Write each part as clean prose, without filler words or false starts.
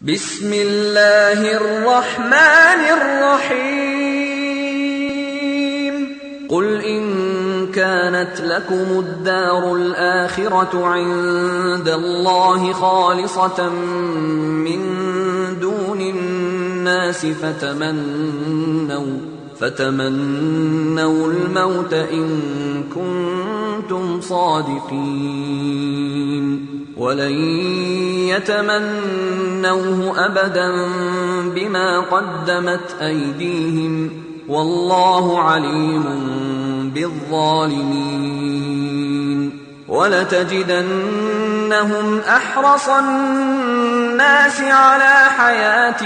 بسم الله الرحمن الرحيم قل إن كانت لكم الدار الآخرة عند الله خالصة من دون الناس فتمنوا الموت إن كنتم صادقين ولن يتمنوه أبدا بما قدمت أيديهم والله عليم بالظالمين ولتجدنهم أحرص الناس على حياة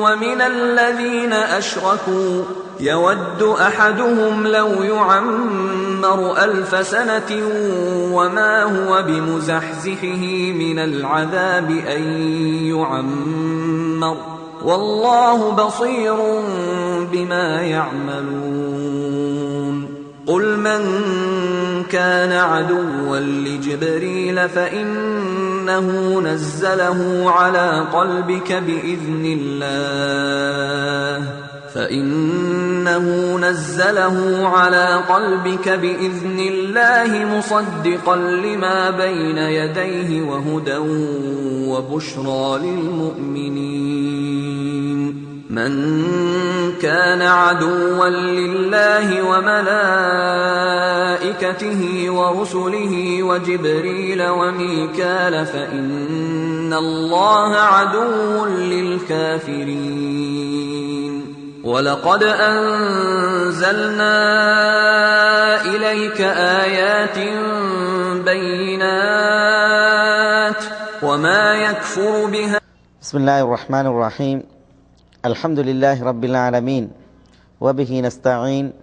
ومن الذين أشركوا يود أحدهم لو يعمر 1000 سنة وما هو بمزحزحه من العذاب أن يعمر والله بصير بما يعملون قل من كان عدوا لجبريل فإنه نزله على قلبك بإذن الله مصدقا لما بين يديه وهدى وبشرى للمؤمنين من كان عدوا لله وملائكته ورسله وجبريل وميكال فإن الله عدو للكافرين ولقد أنزلنا إليك آيات بينات وما يكفر بها بسم الله الرحمن الرحيم الحمد لله رب العالمين وبه نستعين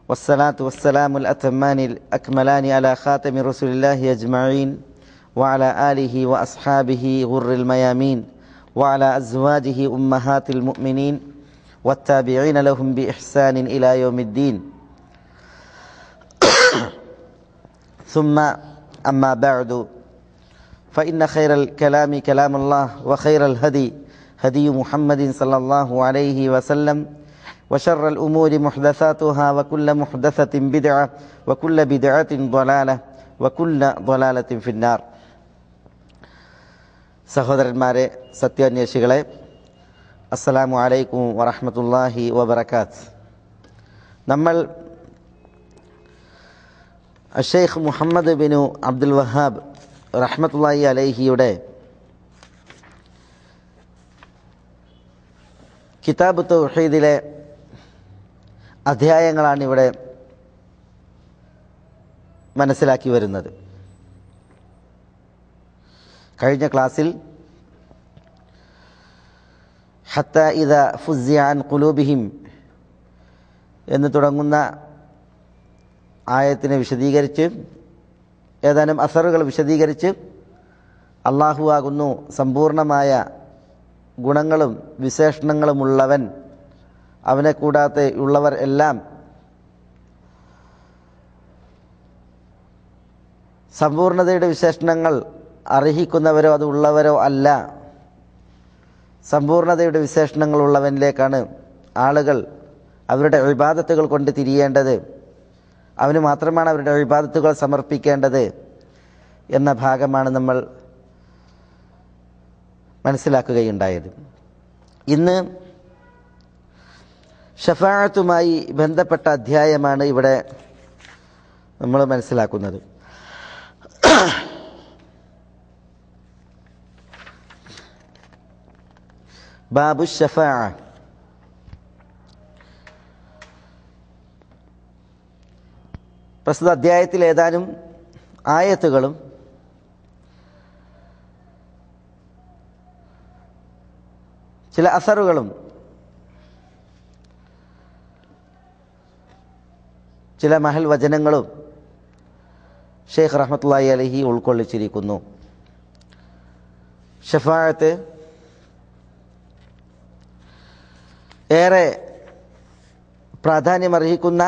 والصلاة والسلام الأتمان الأكملان على خاتم رسول الله أجمعين وعلى آله وأصحابه غر الميامين وعلى أزواجه أمهات المؤمنين والتابعين لهم بإحسان إلى يوم الدين ثم أما بعد فإن خير الكلام كلام الله وخير الهدي هدي محمد صلى الله عليه وسلم وشر الأمور محدثاتها وكل محدثة بدعة وكل بدعة ضلالة وكل ضلالة في النار സഹോദരന്മാരെ സത്യാന്വേഷികളെ അസ്സലാമു അലൈക്കും വറഹ്മത്തുള്ളാഹി വബറകാത്ത്. നമ്മൾ ഷെയ്ഖ് മുഹമ്മദ് ബിൻ അബ്ദുൽ വഹാബ് റഹ്മത്തുള്ളാഹി അലൈഹിയുടെ കിതാബ് തൗഹീദിലെ അധ്യായങ്ങളാണ് ഇവിടെ മനസ്സിലാക്കി വരുന്നത്. കഴിഞ്ഞ ക്ലാസ്സിൽ ഹത്താ ഇദാ ഫുസ്സിഅ അൻ ഖുലൂബിഹിം എന്ന് തുടങ്ങുന്ന ആയത്തിനെ വിശദീകരിച്ച് ഏതാനും അസറുകൾ വിശദീകരിച്ച് അല്ലാഹു ആകുന്നു സമ്പൂർണമായ ഗുണങ്ങളും വിശേഷണങ്ങളുമുള്ളവൻ, അവനെ കൂടാതെ ഉള്ളവർ എല്ലാം സമ്പൂർണതയുടെ വിശേഷണങ്ങൾ അർഹിക്കുന്നവരോ അത് ഉള്ളവരോ അല്ല. സമ്പൂർണതയുടെ വിശേഷണങ്ങളുള്ളവനിലേക്കാണ് ആളുകൾ അവരുടെ ഇബാദത്തുകൾ കൊണ്ട് തിരിയേണ്ടത്, അവന് മാത്രമാണ് അവരുടെ ഇബാദത്തുകൾ സമർപ്പിക്കേണ്ടത് എന്ന ഭാഗമാണ് നമ്മൾ മനസ്സിലാക്കുകയുണ്ടായത്. ഇന്ന് ഷഫാഅത്തുമായി ബന്ധപ്പെട്ട അധ്യായമാണ് ഇവിടെ നമ്മൾ മനസ്സിലാക്കുന്നത്. ബാബു ഷഫാഅ. പ്രസ്തുത അധ്യായത്തിൽ ഏതാനും ആയത്തുകളും ചില അസറുകളും ചില മഹൽ വചനങ്ങളും ഷെയ്ഖ് റഹ്മത്തുള്ളാഹി അലൈഹി ഉൾക്കൊള്ളിച്ചിരിക്കുന്നു. ഷഫാഅത്ത് ഏറെ പ്രാധാന്യമർഹിക്കുന്ന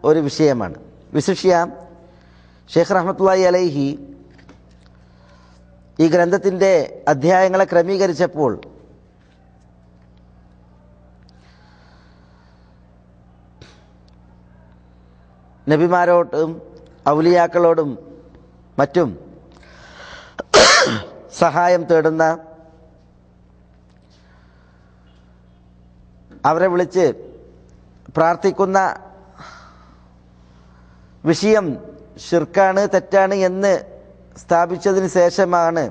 ഒരു വിഷയമാണ്. വിശിഷ്യ ഷെയ്ഖ് റഹ്മത്തുള്ളാഹി അലൈഹി ഈ ഗ്രന്ഥത്തിൻ്റെ അധ്യായങ്ങളെ ക്രമീകരിച്ചപ്പോൾ നബിമാരോടും ഔലിയാക്കളോടും മറ്റും സഹായം തേടുന്ന, അവരെ വിളിച്ച് പ്രാർത്ഥിക്കുന്ന വിഷയം ശിർക്കാണ്, തെറ്റാണ് എന്ന് സ്ഥാപിച്ചതിന് ശേഷമാണ്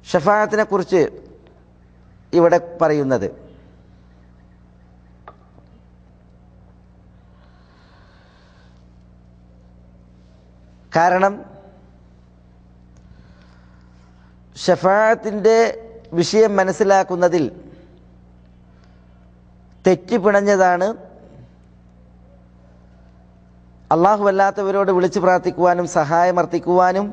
ഷഫാഅത്തിനെ കുറിച്ച് ഇവിടെ പറയുന്നത്. കാരണം ഷഫാഅത്തിൻ്റെ വിഷയം മനസ്സിലാക്കുന്നതിൽ തെറ്റിപ്പിണഞ്ഞതാണ് അള്ളാഹു അല്ലാത്തവരോട് വിളിച്ചു പ്രാർത്ഥിക്കുവാനും സഹായമർത്ഥിക്കുവാനും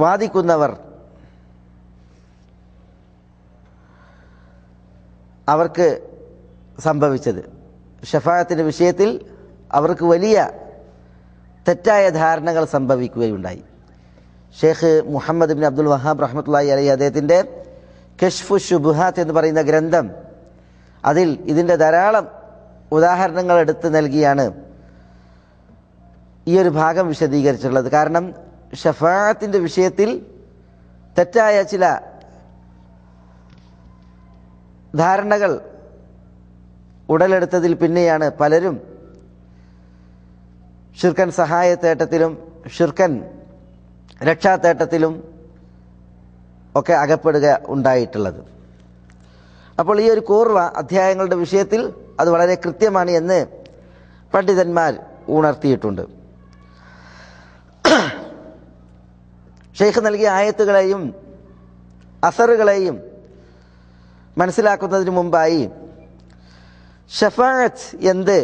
വാദിക്കുന്നവർ അവർക്ക് സംഭവിച്ചത്. ഷഫാഅത്തിൻ്റെ വിഷയത്തിൽ അവർക്ക് വലിയ തെറ്റായ ധാരണകൾ സംഭവിക്കുകയുണ്ടായി. ഷെയ്ഖ് മുഹമ്മദ് ബിൻ അബ്ദുൽ വഹാബ് റഹ്മത്തുള്ളാഹി അലൈഹി അദ്ദേഹത്തിൻ്റെ കശ്ഫു ശുബ്ഹാത്ത് എന്ന് പറയുന്ന ഗ്രന്ഥം, അതിൽ ഇതിൻ്റെ ധാരാളം ഉദാഹരണങ്ങൾ എടുത്ത് നൽകിയാണ് ഈ ഒരു ഭാഗം വിശദീകരിച്ചിട്ടുള്ളത്. കാരണം ഷഫാഅത്തിൻ്റെ വിഷയത്തിൽ തെറ്റായ ചില ധാരണകൾ ഉടലെടുത്തതിൽ പിന്നെയാണ് പലരും ഷിർക്കൻ സഹായത്തേട്ടത്തിലും ഷിർക്കൻ രക്ഷാത്തേട്ടത്തിലും ഒക്കെ അകപ്പെടുക ഉണ്ടായിട്ടുള്ളത്. അപ്പോൾ ഈ ഒരു കൂർവ അധ്യായങ്ങളുടെ വിഷയത്തിൽ അത് വളരെ കൃത്യമാണ് എന്ന് പണ്ഡിതന്മാർ ഉണർത്തിയിട്ടുണ്ട്. ഷെയ്ഖ് നൽകിയ ആയത്തുകളെയും അസറുകളെയും മനസ്സിലാക്കുന്നതിന് മുമ്പായി ഷഫാഅത്ത് എന്ത്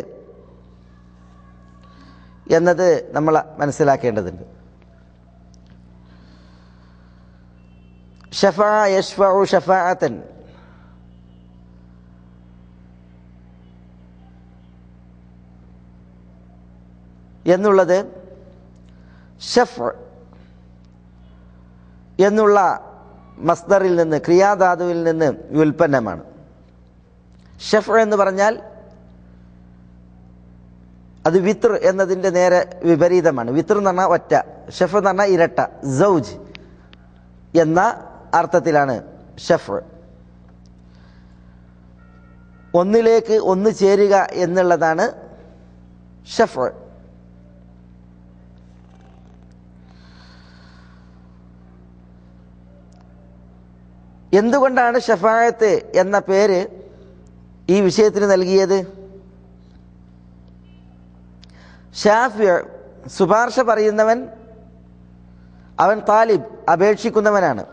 എന്നത് നമ്മൾ മനസ്സിലാക്കേണ്ടതുണ്ട്. ഷഫഅ യശ്ഫഉ ഷഫാഅത്തൻ എന്നുള്ളത് ഷഫ് എന്നുള്ള മസ്ദറിൽ നിന്ന്, ക്രിയാധാതുവിൽ നിന്ന് വ്യുൽപ്പന്നമാണ്. ഷഫ് എന്ന് പറഞ്ഞാൽ അത് വിത്ർ എന്നതിൻ്റെ നേരെ വിപരീതമാണ്. വിത്ർ എന്ന് പറഞ്ഞാൽ ഒറ്റ, ഷഫ് എന്ന് പറഞ്ഞാൽ ഇരട്ട, സൗജ് എന്ന അർത്ഥത്തിലാണ് ഷഫ്. ഒന്നിലേക്ക് ഒന്ന് ചേരുക എന്നുള്ളതാണ് ഷഫ്. എന്തുകൊണ്ടാണ് ഷഫാഅത്ത് എന്ന പേര് ഈ വിഷയത്തിന് നൽകിയത്? ഷാഫി ശുപാർശ പറയുന്നവൻ, അവൻ താലിബ് അപേക്ഷിക്കുന്നവനാണ്.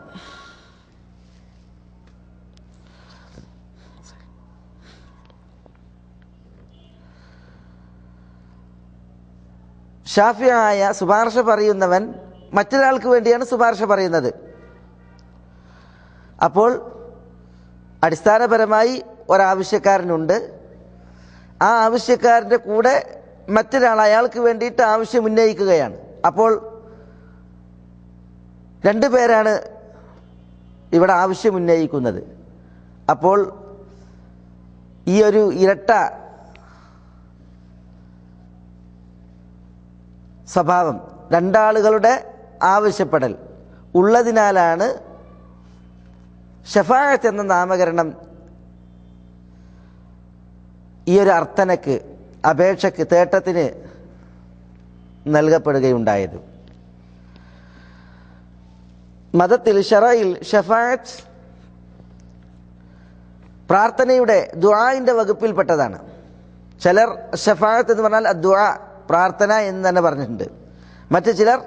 ഷാഫിയായ ശുപാർശ പറയുന്നവൻ മറ്റൊരാൾക്ക് വേണ്ടിയാണ് ശുപാർശ പറയുന്നത്. അപ്പോൾ അടിസ്ഥാനപരമായി ഒരാവശ്യക്കാരനുണ്ട്. ആ ആവശ്യക്കാരൻ്റെ കൂടെ മറ്റൊരാൾ അയാൾക്ക് വേണ്ടിയിട്ട് ആവശ്യം ഉന്നയിക്കുകയാണ്. അപ്പോൾ രണ്ടു പേരാണ് ഇവിടെ ആവശ്യം ഉന്നയിക്കുന്നത്. അപ്പോൾ ഈ ഒരു ഇരട്ട സ്വഭാവം, രണ്ടാളുകളുടെ ആവശ്യപ്പെടൽ ഉള്ളതിനാലാണ് ഷഫാഅത്ത് എന്ന നാമകരണം ഈ ഒരു അർത്ഥനക്ക്, അപേക്ഷയ്ക്ക്, തേട്ടത്തിന് നൽകപ്പെടുകയുണ്ടായത്. മതത്തിൽ, ശറയിൽ ഷഫാഅത്ത് പ്രാർത്ഥനയുടെ ദുആഇന്റെ വകുപ്പിൽപ്പെട്ടതാണ്. ചിലർ ഷഫാഅത്ത് എന്ന് പറഞ്ഞാൽ ദുആ, പ്രാർത്ഥന എന്ന് തന്നെ പറഞ്ഞിട്ടുണ്ട്. മറ്റു ചിലർ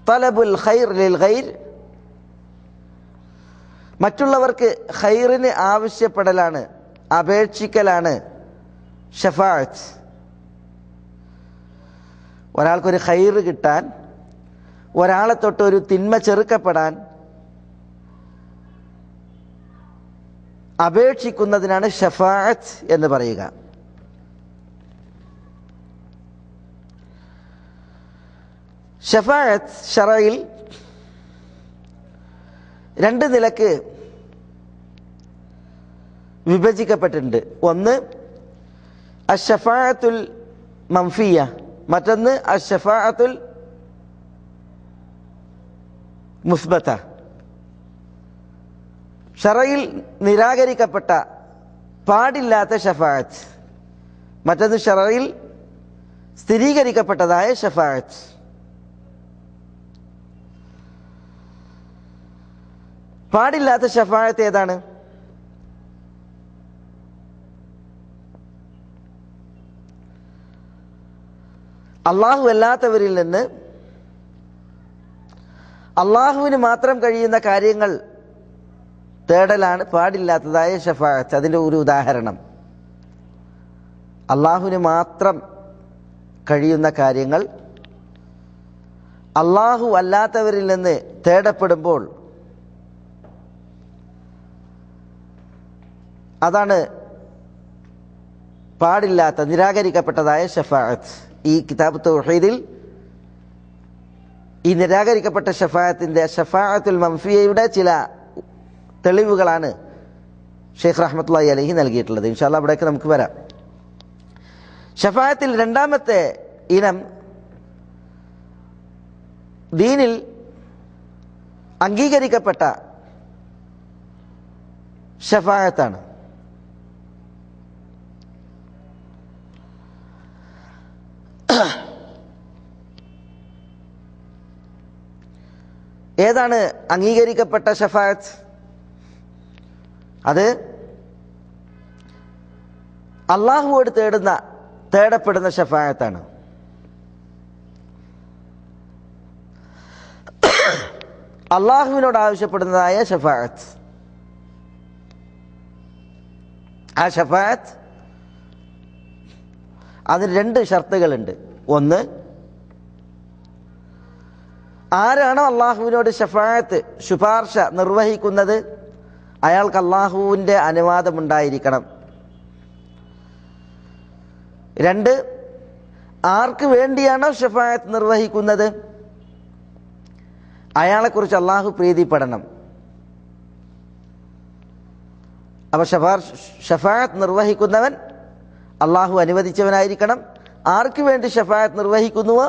തലബുൽ ഖൈർ ലിൽ ഖൈർ, മറ്റുള്ളവർക്ക് ഖൈറിന് ആവശ്യപ്പെടലാണ്, അപേക്ഷിക്കലാണ് ഷഫാഅത്ത്. ഒരാൾക്കൊരു ഖൈർ കിട്ടാൻ, ഒരാളെ തൊട്ട് ഒരു തിന്മ ചെറുക്കപ്പെടാൻ അപേക്ഷിക്കുന്നതിനാണ് ഷഫാഅത്ത് എന്ന് പറയുക. ഷഫാഅത്ത് ശറയിൽ രണ്ട് നിലക്ക് വിഭജിക്കപ്പെട്ടിട്ടുണ്ട്. ഒന്ന് അഷ്ശഫാഅത്തുൽ മൻഫിയ, മറ്റൊന്ന് അഷ്ശഫാഅത്തുൽ മുസ്ബത. ശറയിൽ നിരാകരിക്കപ്പെട്ട പാടില്ലാത്ത ഷഫാഅത്ത്, മറ്റൊന്ന് ശറയിൽ സ്ഥിരീകരിക്കപ്പെട്ടതായ ഷഫാഅത്ത്. പാടില്ലാത്ത ഷഫാഅത്ത് ഏതാണ്? അള്ളാഹു അല്ലാത്തവരിൽ നിന്ന് അള്ളാഹുവിന് മാത്രം കഴിയുന്ന കാര്യങ്ങൾ തേടലാണ് പാടില്ലാത്തതായ ഷഫാഅത്ത്. അതിൻ്റെ ഒരു ഉദാഹരണം, അള്ളാഹുവിന് മാത്രം കഴിയുന്ന കാര്യങ്ങൾ അള്ളാഹു അല്ലാത്തവരിൽ നിന്ന് തേടപ്പെടുമ്പോൾ അതാണ് പാടില്ലാത്ത നിരാകരിക്കപ്പെട്ടതായ ഷഫാഅത്ത്. ഈ കിതാബ് തൗഹീദിൽ ഈ നിരാകരിക്കപ്പെട്ട ഷഫാഅത്തിൻ്റെ ഷഫാഅത്തുൽ മൻഫിയയുടെ ചില തെളിവുകളാണ് ഷെയ്ഖ് റഹ്മത്തുള്ളാഹി അലൈഹി നൽകിയിട്ടുള്ളത്. ഇൻഷാ അല്ലാഹ് അവിടേക്ക് നമുക്ക് വരാം. ഷഫാഅത്തിൽ രണ്ടാമത്തെ ഇനം ദീനിൽ അംഗീകരിക്കപ്പെട്ട ഷഫാഅത്താണ്. ഏതാണ് അംഗീകരിക്കപ്പെട്ട ഷഫാഅത്ത്? അത് അള്ളാഹുവോട് തേടപ്പെടുന്ന ഷഫാഅത്താണ്. അള്ളാഹുവിനോട് ആവശ്യപ്പെടുന്നതായ ഷഫാഅത്ത്. ആ ഷഫാഅത്ത് അതിന് രണ്ട് ഷർത്തുകളുണ്ട്. ഒന്ന്, ആരാണോ അള്ളാഹുവിനോട് ഷഫാഅത്ത് ശുപാർശ നിർവഹിക്കുന്നത് അയാൾക്ക് അള്ളാഹുവിൻ്റെ അനുവാദമുണ്ടായിരിക്കണം. രണ്ട്, ആർക്ക് വേണ്ടിയാണോ ഷഫാഅത്ത് നിർവഹിക്കുന്നത് അയാളെക്കുറിച്ച് അള്ളാഹു പ്രീതിപ്പെടണം. അപ്പോൾ ഷഫാഅത്ത് നിർവഹിക്കുന്നവൻ അള്ളാഹു അനുവദിച്ചവനായിരിക്കണം. ആർക്ക് വേണ്ടി ഷഫാഅത്ത് നിർവഹിക്കുന്നുവോ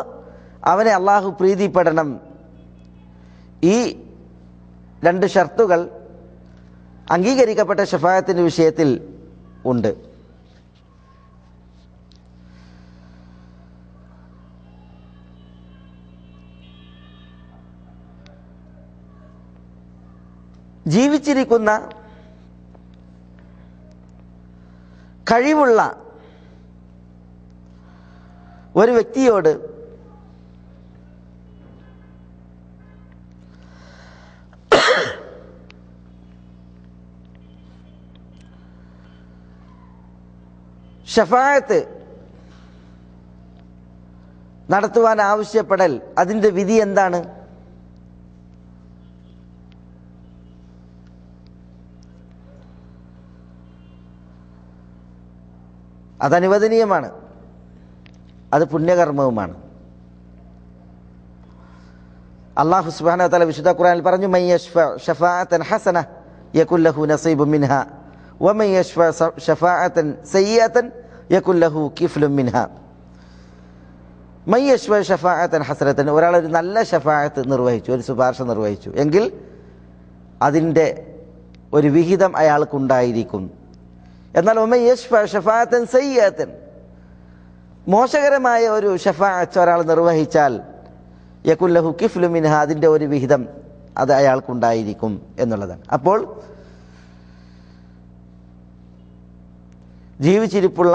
അവനെ അള്ളാഹു പ്രീതിപ്പെടണം. ഈ രണ്ട് ഷർത്തുകൾ അംഗീകരിക്കപ്പെട്ട ഷഫാഅത്തിൻ്റെ വിഷയത്തിൽ ഉണ്ട്. ജീവിച്ചിരിക്കുന്ന കഴിവുള്ള ഒരു വ്യക്തിയോട് ഷഫാഅത്ത് നടത്തുവാൻ ആവശ്യപ്പെടൽ, അതിൻ്റെ വിധി എന്താണ്? അതനുവദനീയമാണ്, അത് പുണ്യകർമ്മവുമാണ്. അല്ലാഹു സുബ്ഹാനഹു വ തആല വിശുദ്ധ ഖുർആനിൽ പറഞ്ഞു, മൻ യശ്ഫഅ ശഫാഅതൻ ഹസന യകുൽ ലഹു നസീബുൻ മിൻഹാ വമൻ യശ്ഫഅ ശഫാഅതൻ സയ്യിഅതൻ യകുൽ ലഹു കിഫ്ലുൻ മിൻഹാ. മൻ യശ്ഫഅ ശഫാഅതൻ ഹസനതൻ, ഒരാൾ ഒരു നല്ല ഷഫാഅത്ത് നിർവഹിച്ചു, ഒരു ശുപാർശ നിർവഹിച്ചു എങ്കിൽ അതിൻ്റെ ഒരു വിഹിതം അയാൾക്കുണ്ടായിരിക്കും. എന്നാൽ വമൻ യശ്ഫഅ ശഫാഅതൻ സയ്യിഅതൻ, മോശകരമായ ഒരു ഷഫാഅത്ത് ഒരാൾ നിർവഹിച്ചാൽ യകുൽ ലഹു കിഫ്ലുൻ മിൻഹാ, അതിൻ്റെ ഒരു വിഹിതം അത് അയാൾക്കുണ്ടായിരിക്കും എന്നുള്ളതാണ്. അപ്പോൾ ജീവിച്ചിരിപ്പുള്ള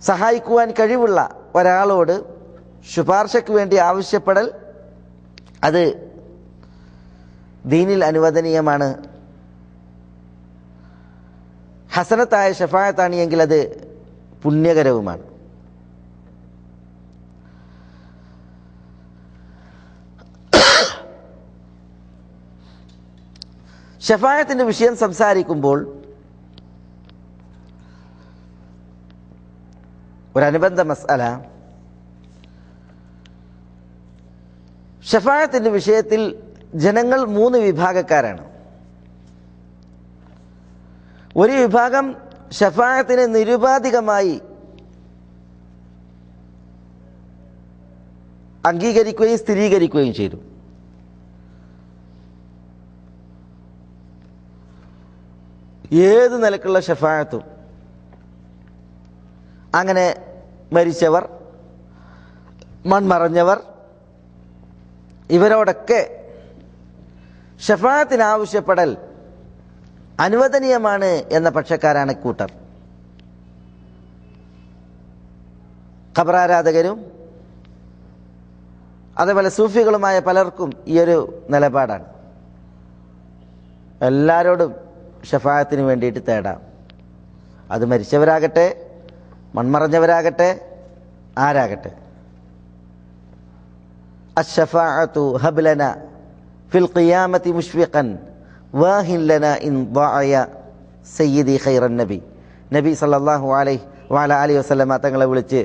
സഹായിക്കുവാൻ കഴിവുള്ള ഒരാളോട് ശുപാർശയ്ക്ക് വേണ്ടി ആവശ്യപ്പെടൽ അത് ദീനിൽ അനുവദനീയമാണ്. ഹസനത്തായ ഷഫാഅത്താണ് എങ്കിൽ അത് പുണ്യകരവുമാണ്. ഷഫാഅത്തിന്റെ വിഷയം സംസാരിക്കുമ്പോൾ ഒരനുബന്ധ മസ്അല, ഷഫാഅത്തിന്റെ വിഷയത്തിൽ ജനങ്ങൾ മൂന്ന് വിഭാഗക്കാരാണ്. ഒരു വിഭാഗം ഷഫാഅത്തിനെ നിരുപാധികമായി അംഗീകരിക്കുകയും സ്ഥിരീകരിക്കുകയും ചെയ്തു. ഏത് നിലക്കുള്ള ഷഫാഅത്തും, അങ്ങനെ മരിച്ചവർ, മൺമറഞ്ഞവർ, ഇവരോടൊക്കെ ഷഫാഅത്തിന് ആവശ്യപ്പെടൽ അനുവദനീയമാണ് എന്ന പക്ഷക്കാരാണ് കൂട്ടർ. ഖബറാരാധകരും അതേപോലെ സൂഫികളുമായ പലർക്കും ഈ ഒരു നിലപാടാണ്. എല്ലാവരോടും ഷഫാഅത്തിന് വേണ്ടിയിട്ട് തേടാം. അത് മരിച്ചവരാകട്ടെ, മൺമറഞ്ഞവരാകട്ടെ, ആരാകട്ടെ. അശ്ശഫാഅത്തു ഹബ്ലന ഫിൽ ഖിയാമത്തി മുഷ്ഫിഖൻ വാഹിൻ ലന ഇൻ ദഅയ സയ്യിദി ഖൈറൻ നബി. നബി സല്ലല്ലാഹു അലൈഹി വഅല അലിഹി വസല്ലമ തങ്ങളെ വിളിച്ച്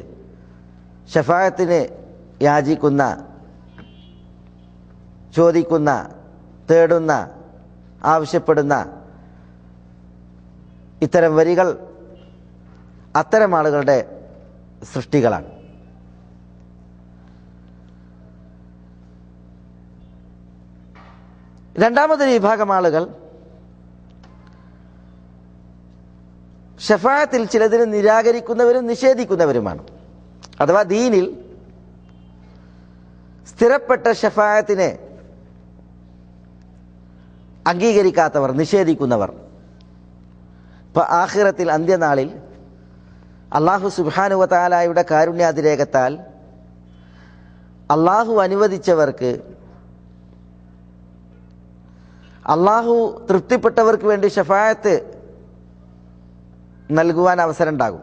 ഷഫാഅത്തിന് യാചിക്കുന്ന, ചോദിക്കുന്ന, തേടുന്ന, ആവശ്യപ്പെടുന്ന ഇത്തരം വരികൾ അത്തരം ആളുകളുടെ സൃഷ്ടികളാണ്. രണ്ടാമതൊരു വിഭാഗം ആളുകൾ ഷഫാഅത്തിൽ ചിലതിന് നിരാകരിക്കുന്നവരും നിഷേധിക്കുന്നവരുമാണ്. അഥവാ ദീനിൽ സ്ഥിരപ്പെട്ട ഷഫാഅത്തിനെ അംഗീകരിക്കാത്തവർ, നിഷേധിക്കുന്നവർ. ഇപ്പൊ ആഖിറത്തിൽ, അന്ത്യനാളിൽ അല്ലാഹു സുബ്ഹാനഹു വ തആലയുടെ കാരുണ്യാതിരേകത്താൽ അല്ലാഹു അനുവദിച്ചവർക്ക്, അല്ലാഹു തൃപ്തിപ്പെട്ടവർക്ക് വേണ്ടി ഷഫാഅത്ത് നൽകുവാൻ അവസരം ഉണ്ടാകും.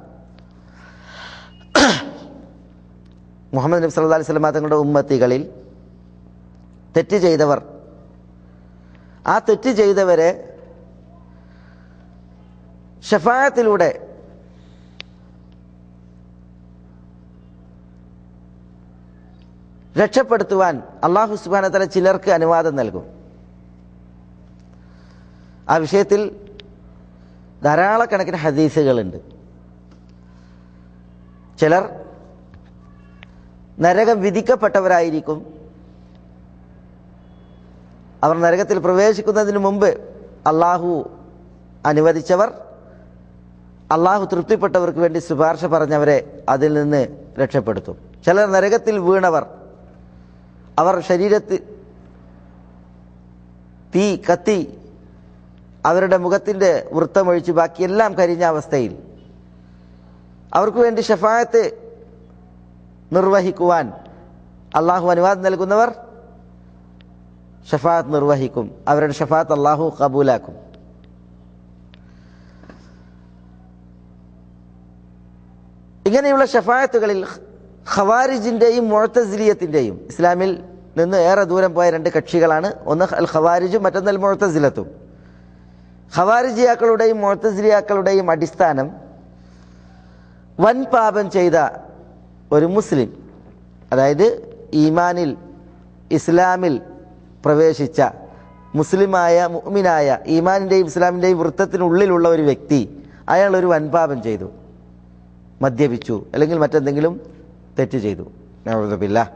മുഹമ്മദ് നബി സല്ലല്ലാഹു അലൈഹി വസല്ലം തങ്ങളുടെ ഉമ്മത്തികളിൽ തെറ്റ് ചെയ്തവർ, ആ തെറ്റ് ചെയ്തവരെ ഷഫാഅത്തിലൂടെ രക്ഷപ്പെടുത്തുവാൻ അല്ലാഹു സുബ്ഹാനഹു വ തആല ചിലർക്ക് അനുവാദം നൽകും. ആ വിഷയത്തിൽ ധാരാളക്കണക്കിന് ഹദീസുകളുണ്ട്. ചിലർ നരകം വിധിക്കപ്പെട്ടവരായിരിക്കും. അവർ നരകത്തിൽ പ്രവേശിക്കുന്നതിന് മുമ്പ് അള്ളാഹു അനുവദിച്ചവർ, അള്ളാഹു തൃപ്തിപ്പെട്ടവർക്ക് വേണ്ടി ശുപാർശ പറഞ്ഞവരെ അതിൽ നിന്ന് രക്ഷപ്പെടുത്തും. ചിലർ നരകത്തിൽ വീണവർ, അവർ ശരീരത്തിൽ തീ കത്തി അവരുടെ മുഖത്തിൻ്റെ വൃത്തമൊഴിച്ച് ബാക്കിയെല്ലാം കരിഞ്ഞ അവസ്ഥയിൽ അവർക്ക് വേണ്ടി ഷഫാഅത്ത് നിർവഹിക്കുവാൻ അള്ളാഹു അനുവാദം നൽകുന്നവർ ഷഫാഅത്ത് നിർവഹിക്കും. അവരുടെ ഷഫാഅത്ത് അള്ളാഹു കബൂലാക്കും. ഇങ്ങനെയുള്ള ഷഫാഅത്തുകളിൽ ഖവാരിജിൻ്റെയും മുഅ്തസിലിയത്തിൻ്റെയും, ഇസ്ലാമിൽ നിന്ന് ഏറെ ദൂരം പോയ രണ്ട് കക്ഷികളാണ്. ഒന്ന് അൽ ഖവാരിജും മറ്റൊന്ന് അൽ മുഅ്തസിലത്തും. ഖവാരിജിയാക്കളുടെയും മുഅ്തസിലിയാക്കളുടെയും അടിസ്ഥാനം വൻ പാപം ചെയ്ത ഒരു മുസ്ലിം, അതായത് ഈമാനിൽ ഇസ്ലാമിൽ പ്രവേശിച്ച മുസ്ലിമായ മുഅ്മിനായ ഈമാനിൻ്റെയും ഇസ്ലാമിൻ്റെയും വൃത്തത്തിനുള്ളിലുള്ള ഒരു വ്യക്തി, അയാൾ ഒരു വൻപാപം ചെയ്തു, മദ്യപിച്ചു, അല്ലെങ്കിൽ മറ്റെന്തെങ്കിലും തെറ്റ് ചെയ്തു, നഊദു ബില്ലാഹ്,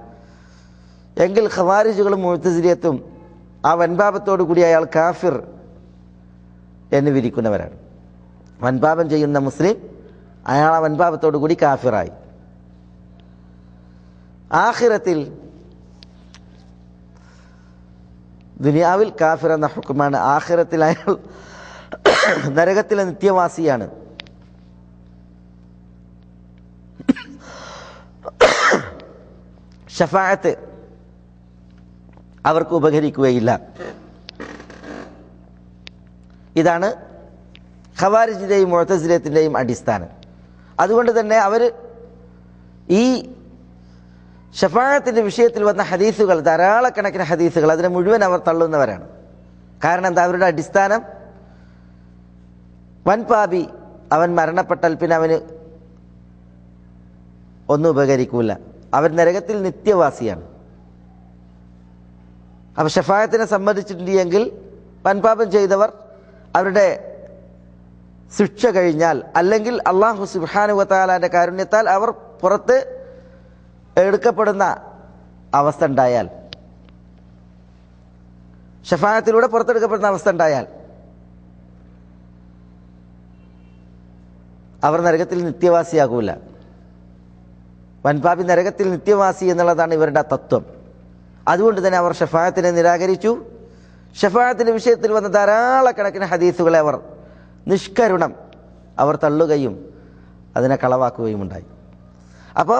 എങ്കിൽ ഖവാരിജുകളും മുഅ്തസിലിയത്തും ആ വൻപാപത്തോടു കൂടി അയാൾ കാഫിർ എന്ന് വിധിക്കുന്നവരാണ്. വൻപാപം ചെയ്യുന്ന മുസ്ലിം അയാൾ ആ വൻപാപത്തോടു കൂടി കാഫിറായി. ആഖിറത്തിൽ ദുനിയാവിൽ കാഫിർ എന്ന ഹുക്മാണ്, ആഖിറത്തിൽ അയാൾ നരകത്തിലെ നിത്യവാസിയാണ്. ഷഫാഅത്ത് അവർക്ക് ഉപകരിക്കുകയില്ല. ഇതാണ് ഖവാരിജിൻ്റെയും മുഅ്തസിലത്തിൻ്റെയും അടിസ്ഥാനം. അതുകൊണ്ട് തന്നെ അവർ ഈ ഷഫാഅത്തിൻ്റെ വിഷയത്തിൽ വന്ന ഹദീസുകൾ, ധാരാളക്കണക്കിന് ഹദീസുകൾ, അതിനെ മുഴുവൻ അവർ തള്ളുന്നവരാണ്. കാരണം എന്താ? അവരുടെ അടിസ്ഥാനം വൻപാപി അവൻ മരണപ്പെട്ടാൽ പിന്നെ അവന് ഒന്നും ഉപകരിക്കൂല, അവൻ നരകത്തിൽ നിത്യവാസിയാണ്. അപ്പം ഷഫാഅത്തിനെ സംബന്ധിച്ചിട്ടുണ്ടെങ്കിൽ വൻപാപം ചെയ്തവർ അവരുടെ ശിക്ഷ കഴിഞ്ഞാൽ, അല്ലെങ്കിൽ അല്ലാഹു സുബ്ഹാനഹു വ തആലയുടെ കാരുണ്യത്താൽ അവർ പുറത്ത് എടുക്കപ്പെടുന്ന അവസ്ഥ ഉണ്ടായാൽ, ശഫാഅത്തിലൂടെ പുറത്തെടുക്കപ്പെടുന്ന അവസ്ഥ ഉണ്ടായാൽ അവർ നരകത്തിൽ നിത്യവാസിയാകൂല. വൻപാപി നരകത്തിൽ നിത്യവാസി എന്നുള്ളതാണ് ഇവരുടെ തത്വം. അതുകൊണ്ട് തന്നെ അവർ ഷഫാഅത്തിനെ നിരാകരിച്ചു. ഷഫാഅത്തിന്റെ വിഷയത്തിൽ വന്ന ധാരാളക്കണക്കിന് ഹദീസുകളെ അവർ നിഷ്കരുണം അവർ തള്ളുകയും അതിനെ കളവാക്കുകയും ഉണ്ടായി. അപ്പോൾ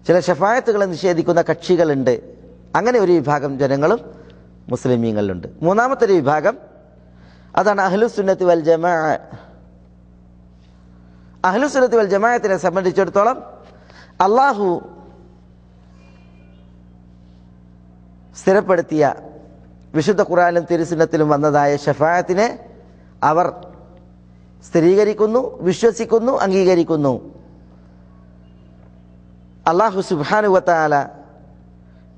ചില ഷഫാഅത്തുകളെ നിഷേധിക്കുന്ന കക്ഷികളുണ്ട്. അങ്ങനെ ഒരു വിഭാഗം ജനങ്ങളും മുസ്ലിമീങ്ങളിലുണ്ട്. മൂന്നാമത്തെ ഒരു വിഭാഗം അതാണ് അഹ്ലുസുന്നത്തി വൽ ജമാഅ. അഹ്ലുസുന്നത്തി വൽ ജമാഅത്തിനെ സംബന്ധിച്ചിടത്തോളം അള്ളാഹു സ്ഥിരപ്പെടുത്തിയ വിശുദ്ധ ഖുർആനിലും തിരുസുന്നത്തിലും വന്നതായ ഷഫാഅത്തിനെ അവർ സ്ഥിരീകരിക്കുന്നു, വിശ്വസിക്കുന്നു, അംഗീകരിക്കുന്നു. അല്ലാഹു സുബ്ഹാനഹു വ തആല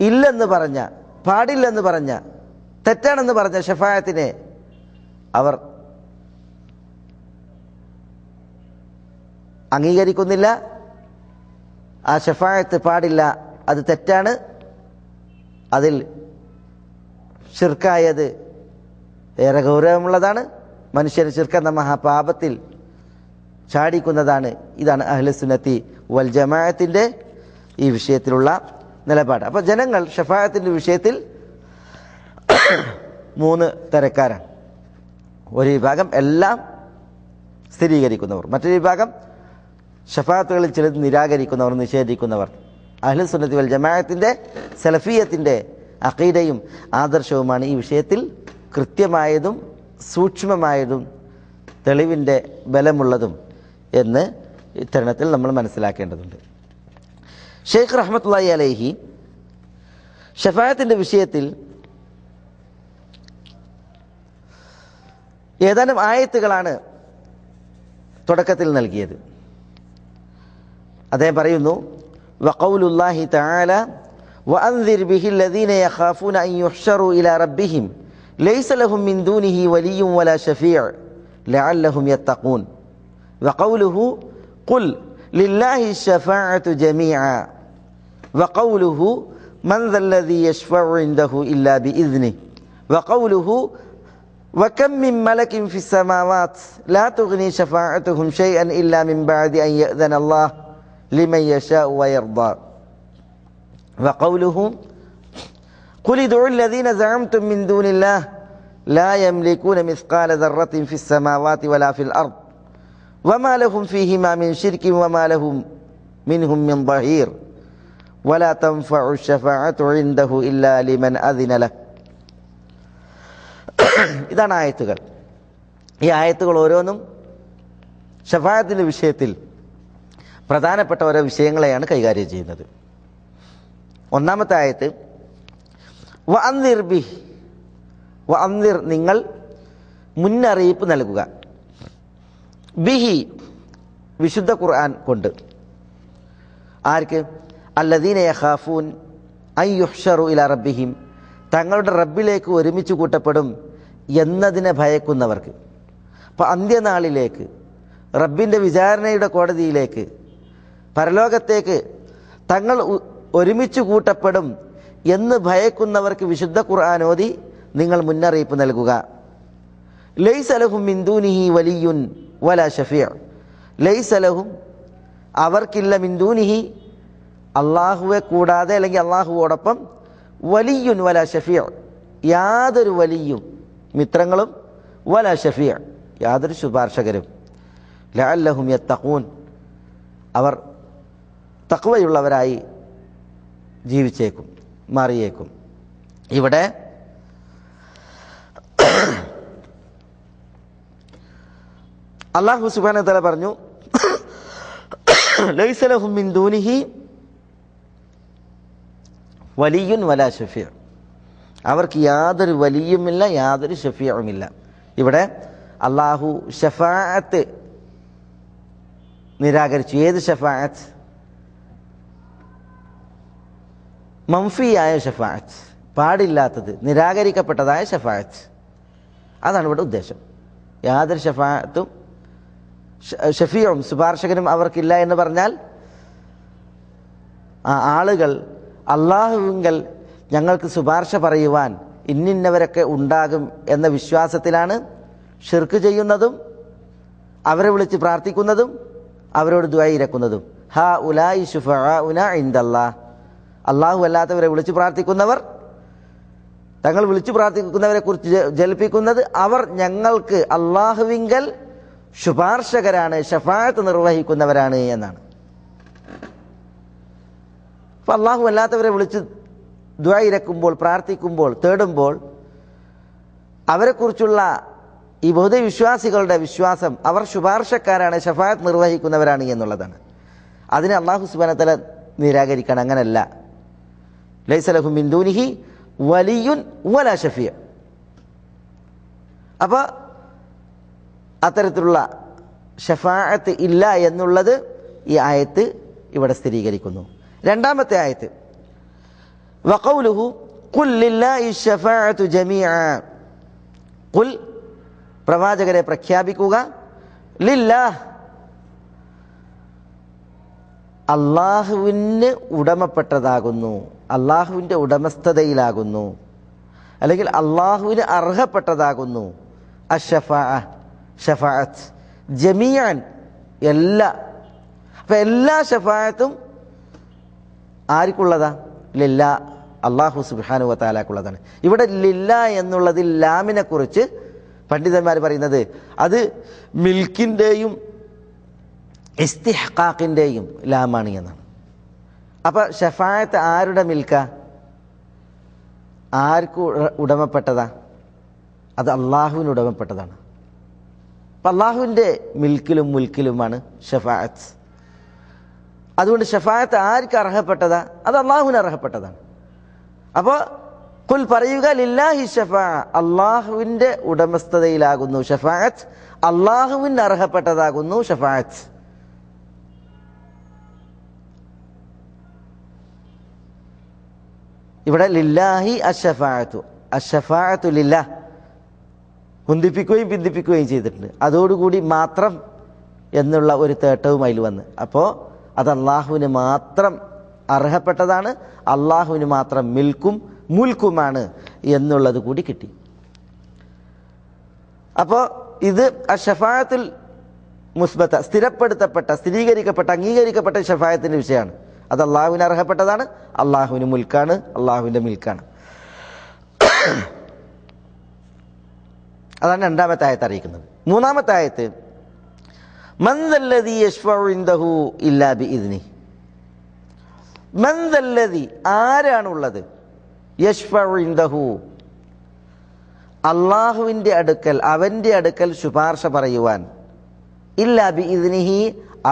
ഇല്ലെന്ന് പറഞ്ഞ, പാടില്ലെന്ന് പറഞ്ഞ, തെറ്റാണെന്ന് പറഞ്ഞ ഷഫാഅത്തിനെ അവർ അംഗീകരിക്കുന്നില്ല. ആ ഷഫാഅത്ത് പാടില്ല, അത് തെറ്റാണ്, അതിൽ ശിർക്കായത് ഏറെ ഗൗരവമുള്ളതാണ്, മനുഷ്യന് ശിർക്ക് എന്ന മഹാപാപത്തിൽ ചാടിക്കുന്നതാണ്. ഇതാണ് അഹ്ലുസുന്നത്തി വൽ ജമാഅത്തിന്റെ ഈ വിഷയത്തിലുള്ള നിലപാട്. അപ്പോൾ ജനങ്ങൾ ഷഫാഅത്തിന്റെ വിഷയത്തിൽ മൂന്ന് തരക്കാരാണ്. ഒരു വിഭാഗം എല്ലാം സ്ഥിരീകരിക്കുന്നവർ, മറ്റൊരു വിഭാഗം ഷഫാഅത്തുകളിൽ ചിലത് നിരാകരിക്കുന്നവർ, നിഷേധിക്കുന്നവർ. അഹ്ലുസുന്നത്തി വൽ ജമാഅത്തിന്റെ സലഫിയത്തിന്റെ അഖീദയും ആദർശവുമാണ് ഈ വിഷയത്തിൽ കൃത്യമായതും സൂക്ഷ്മമായതും തെളിവിൻ്റെ ബലമുള്ളതും എന്ന് ഇത്തരണത്തിൽ നമ്മൾ മനസ്സിലാക്കേണ്ടതുണ്ട്. ഷെയ്ഖ് റഹ്മത്തുള്ളാഹി അലൈഹി ഷഫാഅത്തിന്റെ വിഷയത്തിൽ ഏതാനും ആയത്തുകളാണ് തുടക്കത്തിൽ നൽകിയത്. അദ്ദേഹം പറയുന്നു, വഖൗലുല്ലാഹി തആല വഅൻദിർ ബിഹിൽ ലദീന യഖാഫൂന അൻ യുഹ്ശറൂ ഇലാ റബ്ബിഹിം ലൈസ ലഹും മിൻ ദൂനിഹി വലിയ്യുൻ വലാ ശഫീഉ ലഅല്ലഹും യത്തഖൂൻ വഖൗലുഹു ഖുൽ ലില്ലാഹി ശഫാഅതു ജമീഅ വഖൗലുഹു മൻ ദല്ലദീ യശ്ഫഉ ഇൻദഹു ഇല്ലാ ബിഇذനിഹി വഖൗലുഹു വകം മിൻ മലകിൻ ഫിസ് സമാവാത് ലാ തുഗ്നി ശഫാഅതുഹും ശൈഅൻ ഇല്ലാ മിൻ ബഅദി അൻ യഅ്ദന അല്ലാഹു ലിമൻ യശാഉ വയർദാ വഖൗലുഹു ഖുൽ ഇദ്ഉ الذين زعمتم من دون الله لا يملكون مثقال ذرة في السماوات ولا في الأرض وما لهم فيهما من شرك وما لهم منهم من ظهير ولا تنفع الشفاعة عنده إلا لمن أذن له. ഇതാണ് ആയത്തുകൾ. ഈ ആയത്തുകൾ ഓരോന്നും ഷഫാഅത്തിന്റെ വിഷയത്തിൽ പ്രധാനപ്പെട്ട ഓരോ വിഷയങ്ങളെയാണ് കൈകാര്യം ചെയ്യുന്നത്. ഒന്നാമത്തെ ആയത്ത് വഅൻദിർ ബിഹി, വഅൻദിർ നിങ്ങൾ മുന്നറിയിപ്പ് നൽകുക, ബിഹി വിശുദ്ധ ഖുർആൻ കൊണ്ട്. ആർക്ക്? അല്ലദീന യഖാഫൂൻ അൻ യുഹ്ശറു ഇലാ റബ്ബിഹിം, തങ്ങളുടെ റബ്ബിലേക്ക് ഒരുമിച്ച് കൂട്ടപ്പെടും എന്നതിനെ ഭയക്കുന്നവർക്ക്. അപ്പോൾ അന്ത്യനാളിലേക്ക്, റബ്ബിൻ്റെ വിചാരണയുടെ കോടതിയിലേക്ക്, പരലോകത്തേക്ക് തങ്ങൾ ഒരുമിച്ച് കൂട്ടപ്പെടും എന്ന് ഭയക്കുന്നവർക്ക് വിശുദ്ധ ഖുർആൻ ഓതി നിങ്ങൾ മുന്നറിയിപ്പ് നൽകുക. ലൈസ ലഹും മിൻ ദൂനിഹി വലിയ്യുൻ വലാ ശഫീഉ, ലൈസ ലഹും അവർക്കില്ല, മിൻ ദൂനിഹി അള്ളാഹുവെ കൂടാതെ അല്ലെങ്കിൽ അള്ളാഹുവോടൊപ്പം, വലിയ്യുൻ വലാ ശഫീഉ യാതൊരു വലിയും മിത്രങ്ങളും, വലാ ശഫീഉ യാതൊരു ശുപാർശകരും, ലഅല്ലഹും യത്തഖൂൻ അവർ തഖ്വയുള്ളവരായി ജീവിച്ചേക്കും, മാറിയേക്കും. ഇവിടെ അല്ലാഹു സുബ്ഹാനഹു വ തആല പറഞ്ഞു, ലൈസ ലഹും മിൻ ദൂനിഹി വലിയ്യുൻ വലാ ശഫീഉ, അവർക്ക് യാതൊരു വലിയുമില്ല, യാതൊരു ശഫീഉമില്ല. ഇവിടെ അല്ലാഹു ശഫാഅത്ത് നിരാകരിച്ചു. ഏത് ശഫാഅത്ത്? മൻഫിയായ ഷഫാഅത്ത്, പാടില്ലാത്തത്, നിരാകരിക്കപ്പെട്ടതായ ഷഫാഅത്ത്. അതാണ് ഇവിടെ ഉദ്ദേശം. യാതൊരു ഷഫാഅത്തും ഷഫീഉം ശുപാർശകനും അവർക്കില്ല എന്ന് പറഞ്ഞാൽ ആ ആളുകൾ അള്ളാഹുവിങ്കൽ ഞങ്ങൾക്ക് ശുപാർശ പറയുവാൻ ഇന്നിന്നവരൊക്കെ ഉണ്ടാകും എന്ന വിശ്വാസത്തിലാണ് ഷിർക്ക് ചെയ്യുന്നതും അവരെ വിളിച്ച് പ്രാർത്ഥിക്കുന്നതും അവരോട് ദുആ ഇരക്കുന്നതും. ഹാ ഉലായി ശുഫഅഉന ഇൻദല്ലാഹ്, അള്ളാഹു അല്ലാത്തവരെ വിളിച്ച് പ്രാർത്ഥിക്കുന്നവർ, തങ്ങൾ വിളിച്ചു പ്രാർത്ഥിക്കുന്നവരെ കുറിച്ച് ജൽപ്പിക്കുന്നത് അവർ ഞങ്ങൾക്ക് അള്ളാഹുവിങ്കൽ ശുപാർശകരാണ്, ശഫാഅത്ത് നിർവഹിക്കുന്നവരാണ് എന്നാണ്. അപ്പം അള്ളാഹു അല്ലാത്തവരെ വിളിച്ച് ദുആ ഇരക്കുമ്പോൾ, പ്രാർത്ഥിക്കുമ്പോൾ, തേടുമ്പോൾ അവരെക്കുറിച്ചുള്ള ഈ ബഹുദൈവ വിശ്വാസികളുടെ വിശ്വാസം അവർ ശുപാർശക്കാരാണ്, ശഫാഅത്ത് നിർവഹിക്കുന്നവരാണ് എന്നുള്ളതാണ്. അതിനെ അള്ളാഹു സുബ്ഹാനഹു വ തആല നിരാകരിക്കണം. അങ്ങനല്ല. ലൈസ ലഹു മിൻ ദൂനിഹി വലിയുൻ വലാ ഷഫീഅ. അപ്പോൾ അത്തരത്തിലുള്ള ഷഫാഅത്ത് ഇല്ല എന്നുള്ളത് ഈ ആയത്ത് ഇവിടെ സ്ഥിരീകരിക്കുന്നു. രണ്ടാമത്തെ ആയത്ത് വഖൗലുഹു ഖുൽ ലില്ലാഹി ശഫാഅത്തു ജമീഅ. ഖുൽ പ്രവാചകരെ പ്രഖ്യാപിക്കുക, ലില്ലാഹ് അള്ളാഹുവിന് ഉടമപ്പെട്ടതാകുന്നു, അള്ളാഹുവിൻ്റെ ഉടമസ്ഥതയിലാകുന്നു, അല്ലെങ്കിൽ അള്ളാഹുവിന് അർഹപ്പെട്ടതാകുന്നു ഷഫാഅത്ത് ജമീഅൻ, എല്ലാ. അപ്പം എല്ലാ ഷഫാഅത്തും ആർക്കുള്ളതാ? ലില്ലാ, അള്ളാഹു സുബ്ഹാനഹു വ തആലക്കുള്ളതാണ്. ഇവിടെ ലില്ലാ എന്നുള്ളതിൽ ലാമിനെ കുറിച്ച് പണ്ഡിതന്മാർ പറയുന്നത് അത് മിൽക്കിൻ്റെയും ഇസ്തിഹ്ഖാഖിൻ്റെയും ലാമാണ് എന്നാണ്. അപ്പം ഷഫാഅത്ത് ആരുടെ മിൽക്ക? ആർക്ക് ഉടമപ്പെട്ടതാ? അത് അള്ളാഹുവിന് ഉടമപ്പെട്ടതാണ്. അപ്പം അള്ളാഹുവിൻ്റെ മിൽക്കിലും മുൽക്കിലുമാണ് ഷഫാഅത്ത്. അതുകൊണ്ട് ഷഫാഅത്ത് ആർക്ക് അർഹപ്പെട്ടതാ? അത് അള്ളാഹുവിന് അർഹപ്പെട്ടതാണ്. അപ്പോൾ ഖുൽ പറയുക, ലില്ലാഹി ഷഫാഅ, അള്ളാഹുവിൻ്റെ ഉടമസ്ഥതയിലാകുന്നു ഷഫാഅത്ത്, അള്ളാഹുവിന് അർഹപ്പെട്ടതാകുന്നു ഷഫാഅത്ത്. ഇവിടെ ലില്ലാഹി അഷ്ഷഫാഅത്തു, അഷ്ഷഫാഅത്തു ലില്ലാഹ് കുന്തിപ്പിക്കുകയും പിന്തിപ്പിക്കുകയും ചെയ്തിട്ടുണ്ട്. അതോടുകൂടി മാത്രം എന്നുള്ള ഒരു തേട്ടവും അതിൽ വന്ന്, അപ്പോൾ അത് അള്ളാഹുവിന് മാത്രം അർഹപ്പെട്ടതാണ്, അള്ളാഹുവിന് മാത്രം മിൽക്കും മുൽക്കുമാണ് എന്നുള്ളത് കൂടി കിട്ടി. അപ്പോൾ ഇത് അഷ്ഷഫാഅത്തുൽ മുസ്ബത്ത, സ്ഥിരപ്പെടുത്തപ്പെട്ട, സ്ഥിരീകരിക്കപ്പെട്ട, അംഗീകരിക്കപ്പെട്ട ഷഫാഅത്തിൻ്റെ വിഷയമാണ്. അത് അള്ളാഹുവിന് അർഹപ്പെട്ടതാണ്, അള്ളാഹുവിന് മുൽക്കാണ്, അള്ളാഹുവിൻ്റെ മിൽക്കാണ്. അതാണ് രണ്ടാമത്തെ ആയത്ത് അറിയിക്കുന്നത്. മൂന്നാമത്തെ ആയത്ത് മൻ ദല്ലദീ യശ്ഫഉ ഇൻദഹു ഇല്ലാ ബിഇദ്നിഹി. മൻ ദല്ലദീ, ആരാണുള്ളത്, യശ്ഫഉ ഇൻദഹു അള്ളാഹുവിൻ്റെ അടുക്കൽ, അവൻ്റെ അടുക്കൽ ശുപാർശ പറയുവാൻ, ഇല്ലാ ബിഇദ്നിഹി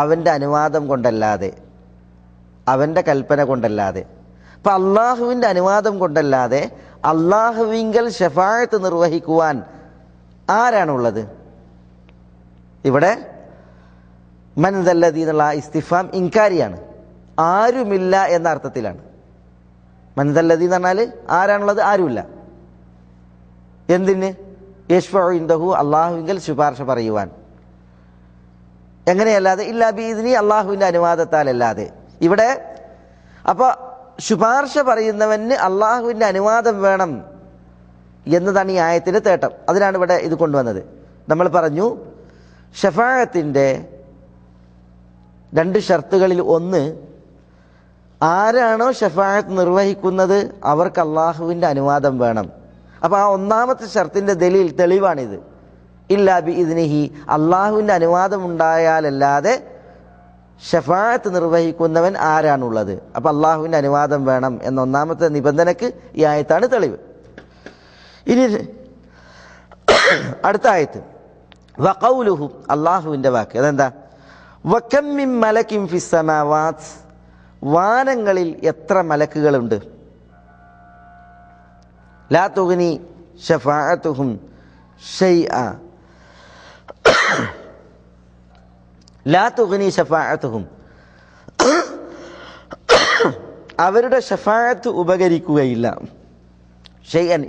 അവൻ്റെ അനുവാദം കൊണ്ടല്ലാതെ, അവൻ്റെ കൽപ്പന കൊണ്ടല്ലാതെ. അപ്പം അള്ളാഹുവിൻ്റെ അനുവാദം കൊണ്ടല്ലാതെ അള്ളാഹുവിങ്കൽ ശഫാഅത്ത് നിർവഹിക്കുവാൻ ആരാണുള്ളത്? ഇവിടെ മൻ ദല്ലദീ എന്നുള്ള ഇസ്തിഫാം ഇൻകാരിയാണ്, ആരുമില്ല എന്ന അർത്ഥത്തിലാണ്. മൻ ദല്ലദീ എന്ന് പറഞ്ഞാൽ ആരാണുള്ളത്? ആരുമില്ല. എന്തിന്? യശ്ഫഉ ഇൻദഹു അള്ളാഹുവിങ്കൽ ശുപാർശ പറയുവാൻ. എങ്ങനെയല്ലാതെ? ഇല്ലാ ബിഇദ്നി, അള്ളാഹുവിൻ്റെ അനുവാദത്താലല്ലാതെ. ഇവിടെ അപ്പോൾ ശുപാർശ പറയുന്നവന് അള്ളാഹുവിൻ്റെ അനുവാദം വേണം എന്നതാണ് ഈ ആയത്തിൻ്റെ തേട്ടം. അതിനാണ് ഇവിടെ ഇത് കൊണ്ടുവന്നത്. നമ്മൾ പറഞ്ഞു ഷഫാഅത്തിൻ്റെ രണ്ട് ഷർത്തുകളിൽ ഒന്ന്, ആരാണോ ഷഫാഅത്ത് നിർവഹിക്കുന്നത് അവർക്ക് അള്ളാഹുവിൻ്റെ അനുവാദം വേണം. അപ്പോൾ ആ ഒന്നാമത്തെ ഷർത്തിൻ്റെ തെളിവാണിത്. ഇല്ലാ ബിഇദ്നിഹി, അള്ളാഹുവിൻ്റെ അനുവാദം ഉണ്ടായാലല്ലാതെ ഷഫാഅത്ത് നിർവഹിക്കുന്നവൻ ആരാണുള്ളത്? അപ്പം അള്ളാഹുവിൻ്റെ അനുവാദം വേണം എന്ന ഒന്നാമത്തെ നിബന്ധനയ്ക്ക് ഈ ആയത്താണ് തെളിവ്. ഇനി അടുത്ത ആയത്ത് വഖൗലുഹു, അള്ളാഹുവിൻ്റെ വാക്ക്. അതെന്താ? വകം മിൻ മലകിൻ ഫിസ് സമാവാത്ത്, വാനങ്ങളിൽ എത്ര മലക്കുകളുണ്ട്. ലാ തുഗ്നി ശഫാഅത്തുഹും ഷൈഅ, ലാ തുഗ്നി ശഫാഅത്തുഹും, അവരുടെ ശഫാഅത്ത് ഉപകരിക്കുകയില്ല. ഷൈഅൻ,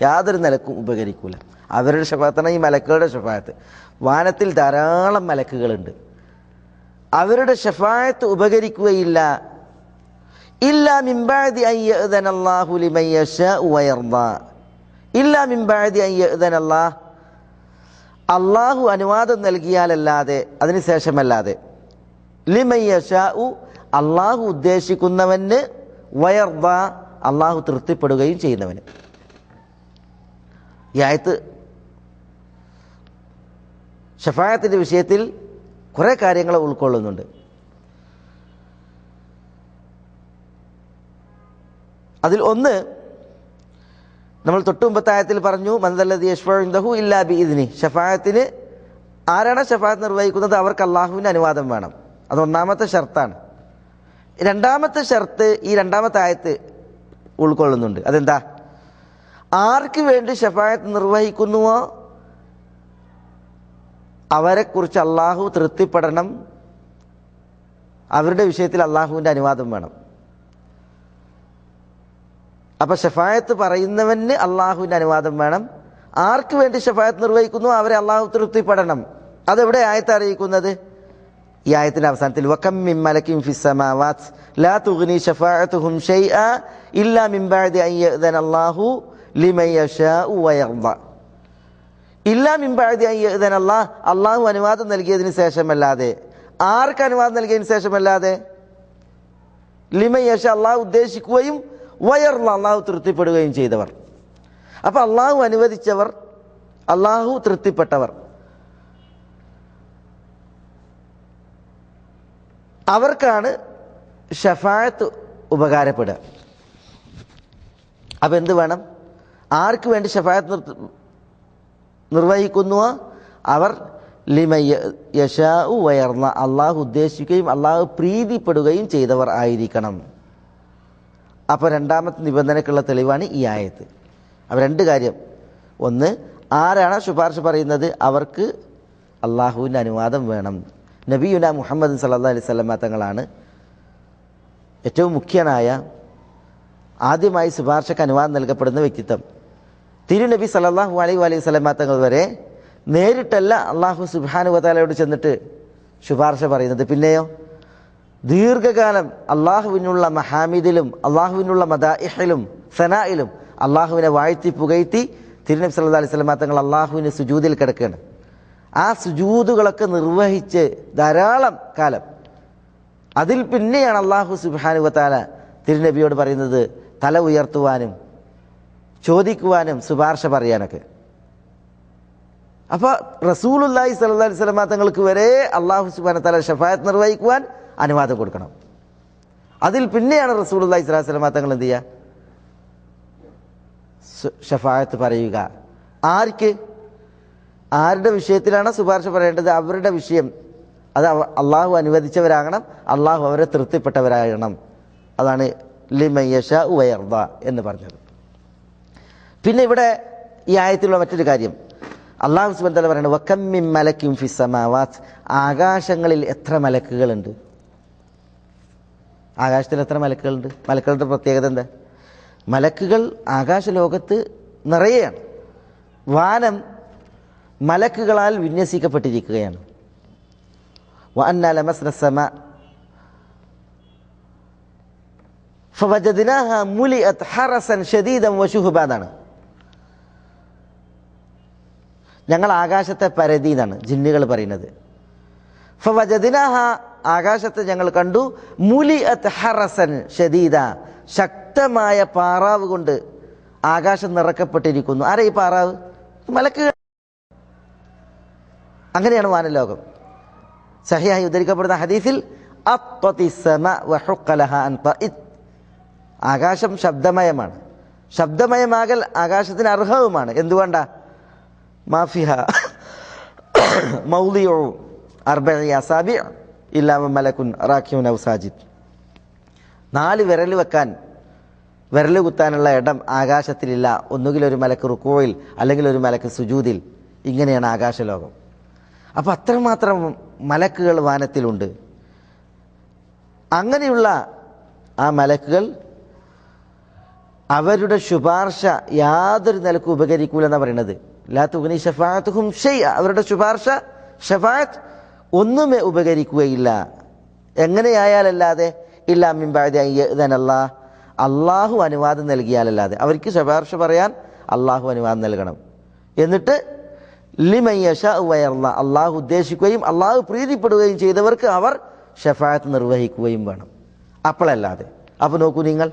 യാതൊരു നിലക്കും ഉപകരിക്കൂല. അവരുടെ ഷഫാത്താണ് ഈ മലക്കുകളുടെ ഷഫായത്ത്. വാനത്തിൽ ധാരാളം മലക്കുകളുണ്ട്. അവരുടെ ഷഫായത്ത് ഉപകരിക്കുകയില്ല. ഇല്ലാ മിൻ ബഅദി അൻ യഅ്ദന അല്ലാഹു ലിമൻ യശാഉ വയർദാ. ഇല്ലാ മിൻ ബഅദി അൻ യഅ്ദന അല്ലാഹ്, അള്ളാഹു അനുവാദം നൽകിയാലല്ലാതെ, അതിനുശേഷമല്ലാതെ, ലിമൻ യശാഉ, അള്ളാഹു ഉദ്ദേശിക്കുന്നവന്, വയർദാ, അള്ളാഹു തൃപ്തിപ്പെടുകയും ചെയ്യുന്നവന്. ഈ ആയത്ത് ഷഫായത്തിൻ്റെ വിഷയത്തിൽ കുറേ കാര്യങ്ങൾ ഉൾക്കൊള്ളുന്നുണ്ട്. അതിൽ ഒന്ന്, നമ്മൾ തൊട്ടു മുമ്പത്തെ ആയത്തിൽ പറഞ്ഞു, മൻദല്ലദീ യശ്ഫഉ ഇൻദഹു ഇല്ലാ ബിഇദ്നി. ഷഫായത്തിന് ആരാണ് ഷഫായത്ത് നിർവഹിക്കുന്നത് അവർക്ക് അള്ളാഹുവിൻ്റെ അനുവാദം വേണം. അത് ഒന്നാമത്തെ ഷർത്താണ്. രണ്ടാമത്തെ ഷർത്ത് ഈ രണ്ടാമത്തെ ആയത്ത് ഉൾക്കൊള്ളുന്നുണ്ട്. അതെന്താ? ആർക്ക് വേണ്ടി ഷഫായത്ത് നിർവഹിക്കുന്നുവോ അവരെക്കുറിച്ച് അള്ളാഹു തൃപ്തിപ്പെടണം. അവരുടെ വിഷയത്തിൽ അള്ളാഹുവിൻ്റെ അനുവാദം വേണം. അപ്പം ഷഫായത്ത് പറയുന്നവന് അള്ളാഹുവിൻ്റെ അനുവാദം വേണം. ആർക്ക് വേണ്ടി ഷഫായത്ത് നിർവഹിക്കുന്നു അവരെ അള്ളാഹു തൃപ്തിപ്പെടണം. അതെവിടെ ആയത്ത് അറിയിക്കുന്നത്? ഈ ആയത്തിൻ്റെ അവസാനത്തിൽ, വകം മിൻ മലകിൻ ഫിസ് സമാവാത് ലാ തുഗ്നി ശഫാഅതുഹും ശൈആ ഇല്ലാ മിൻ ബഅദി അൻ യഅ്ദന അല്ലാഹു ലിമൻ യശാഉ വയർദാ. ഇല്ലാ മിൻ ബഅദി അൻ യഅ്ദന അല്ലാഹ്, അള്ളാഹു അനുവാദം നൽകിയതിന് ശേഷമല്ലാതെ. ആർക്ക് അനുവാദം നൽകിയതിന് ശേഷമല്ലാതെ? ലിമൻ യശാ, അള്ളാഹു ഉദ്ദേശിക്കുകയും, വയർദാ, അള്ളാഹു തൃപ്തിപ്പെടുകയും ചെയ്തവർ. അപ്പം അള്ളാഹു അനുവദിച്ചവർ, അള്ളാഹു തൃപ്തിപ്പെട്ടവർ, അവർക്കാണ് ഷഫാഅത്ത് ഉപകാരപ്പെടുക. അപ്പം എന്ത് വേണം? ആർക്ക് വേണ്ടി ഷഫാഅത്ത് നിർവഹിക്കുന്നുവോ അവർ ലിമൻ യശാഉ വയർദാ, അള്ളാഹു ഉദ്ദേശിക്കുകയും അള്ളാഹു പ്രീതിപ്പെടുകയും ചെയ്തവർ ആയിരിക്കണം. അപ്പോൾ രണ്ടാമത്തെ നിബന്ധനയ്ക്കുള്ള തെളിവാണ് ഈ ആയത്ത്. അപ്പോൾ രണ്ട് കാര്യം. ഒന്ന്, ആരാണ് ശുപാർശ പറയുന്നത് അവർക്ക് അള്ളാഹുവിൻ്റെ അനുവാദം വേണം. നബിയുന മുഹമ്മദ് സല്ലല്ലാഹു അലൈഹി വസല്ലം തങ്ങളാണ് ഏറ്റവും മുഖ്യനായ, ആദ്യമായി ശുപാർശക്ക് അനുവാദം നൽകപ്പെടുന്ന വ്യക്തിത്വം. തിരുനബി സല്ലല്ലാഹു അലൈഹി വസല്ലം തങ്ങൾ വരെ നേരിട്ടല്ല അള്ളാഹു സുബ്ഹാനഹു വ തആലയോട് ചെന്നിട്ട് ശുപാർശ പറയുന്നത്. പിന്നെയോ ദീർഘകാലം അള്ളാഹുവിനുള്ള മഹാമിദിലും അള്ളാഹുവിനുള്ള മദാഇഹിലും സനായിലും അള്ളാഹുവിനെ വാഴ്ത്തി പുകഴ്ത്തി തിരുനബി സല്ലല്ലാഹു അലൈഹി വസല്ലം തങ്ങൾ അള്ളാഹുവിന് സുജൂദിൽ കിടക്കുകയാണ്. ആ സുജൂദുകളൊക്കെ നിർവഹിച്ച് ധാരാളം കാലം. അതിൽ പിന്നെയാണ് അള്ളാഹു സുബ്ഹാനഹു വ തആല തിരുനബിയോട് പറയുന്നത് തല ഉയർത്തുവാനും ചോദിക്കുവാനും ശുപാർശ പറയാനൊക്കെ. അപ്പോൾ റസൂലുള്ളാഹി സ്വല്ലല്ലാഹു അലൈഹി വസല്ലം തങ്ങൾക്ക് വരെ അള്ളാഹു സുബ്ഹാനഹു വ തആല ഷഫാഅത്ത് നിർവഹിക്കുവാൻ അനുവാദം കൊടുക്കണം. അതിൽ പിന്നെയാണ് റസൂലുള്ളാഹി സ്വല്ലല്ലാഹു അലൈഹി വസല്ലം തങ്ങൾ എന്ത് ചെയ്യുക? ഷഫാഅത്ത് പറയുക. ആർക്ക്? ആരുടെ വിഷയത്തിലാണ് ശുപാർശ പറയേണ്ടത്? അവരുടെ വിഷയം അത് അള്ളാഹു അനുവദിച്ചവരാകണം, അള്ളാഹു അവരെ തൃപ്തിപ്പെട്ടവരാകണം. അതാണ് ലിമൻ യശാഉ വയർദാ എന്ന് പറഞ്ഞത്. പിന്നെ ഇവിടെ ഈ ആയത്തിലുള്ള മറ്റൊരു കാര്യം, അള്ളാഹു സുബ്ഹാനഹു വ തആല പറയുന്നത് വകം മിൻ മലകിൻ ഫിസ് സമാവാത്, ആകാശങ്ങളിൽ എത്ര മലക്കുകളുണ്ട്. ആകാശത്തിൽ എത്ര മലക്കുകളുണ്ട്? മലക്കുകളുടെ പ്രത്യേകത എന്താ? മലക്കുകൾ ആകാശലോകത്ത് നിറയെയാണ്. വാനം മലക്കുകളാൽ വിന്യസിക്കപ്പെട്ടിരിക്കുകയാണ്. വഅന്നാ ലമസ്ന സമാ ഫവജദ്നാഹാ മുലിഅത് ഹറസൻ ശദീദൻ വശുഹബാദാണ്. ഞങ്ങൾ ആകാശത്തെ പരതി എന്നാണ് ജിന്നുകൾ പറയുന്നത്. ഫവജദ്നാഹ, ആകാശത്തെ ഞങ്ങൾ കണ്ടു, മുലിഅത് ഹറസൻ ശദീദ, ശക്തമായ പാറാവ് കൊണ്ട് ആകാശം നിറക്കപ്പെട്ടിരിക്കുന്നു. ആരാ ഈ പാറാവ്? മലക്കുകൾ. അങ്ങനെയാണ് വാനലോകം. സഹിഹായി ഉദ്ധരിക്കപ്പെടുന്ന ഹദീസിൽ ആകാശം ശബ്ദമയമാണ്. ശബ്ദമയമാകൽ ആകാശത്തിന് അർഹവുമാണ്. എന്തുകൊണ്ടാ? മാഫിഹ മൗദിഉ അർബഇ അസാബിഅ ഇല്ലാ മലക്കുൻ റാക്കിഉൻ ഔ സാജിദ്. 4 വിരൽ കുത്താനുള്ള ഇടം ആകാശത്തിലില്ല. ഒന്നുകിൽ ഒരു മലക്ക് റുക്കൂയിൽ അല്ലെങ്കിൽ ഒരു മലക്ക് സുജൂദിൽ. ഇങ്ങനെയാണ് ആകാശലോകം. അപ്പോൾ അത്രമാത്രം മലക്കുകൾ വാനത്തിലുണ്ട്. അങ്ങനെയുള്ള ആ മലക്കുകൾ അവരുടെ ശുപാർശ യാതൊരു നിലക്കും ഉപകരിക്കൂലെന്നാണ് പറയുന്നത്. ലാ തുഗ്നി ശഫാഅത്തുഹും ഷൈഅ, അവരുടെ ശുപാർശ ഷഫാഅത്ത് ഒന്നുമേ ഉപകരിക്കുകയില്ല. എങ്ങനെയായാലല്ലാതെ ഇല്ലാ മിൻ ബഅദി അൻ യഅ്ദനല്ലാഹ്, അള്ളാഹു അനുവാദം നൽകിയാലല്ലാതെ. അവർക്ക് ശുപാർശ പറയാൻ അള്ളാഹു അനുവാദം നൽകണം. എന്നിട്ട് ലിമൻ യശാഉ വയർള, അള്ളാഹു ഉദ്ദേശിക്കുകയും അള്ളാഹു പ്രീതിപ്പെടുകയും ചെയ്തവർക്ക് അവർ ഷഫാഅത്ത് നിർവഹിക്കുകയും വേണം. അപ്പോഴല്ലാതെ. അപ്പോൾ നോക്കൂ നിങ്ങൾ,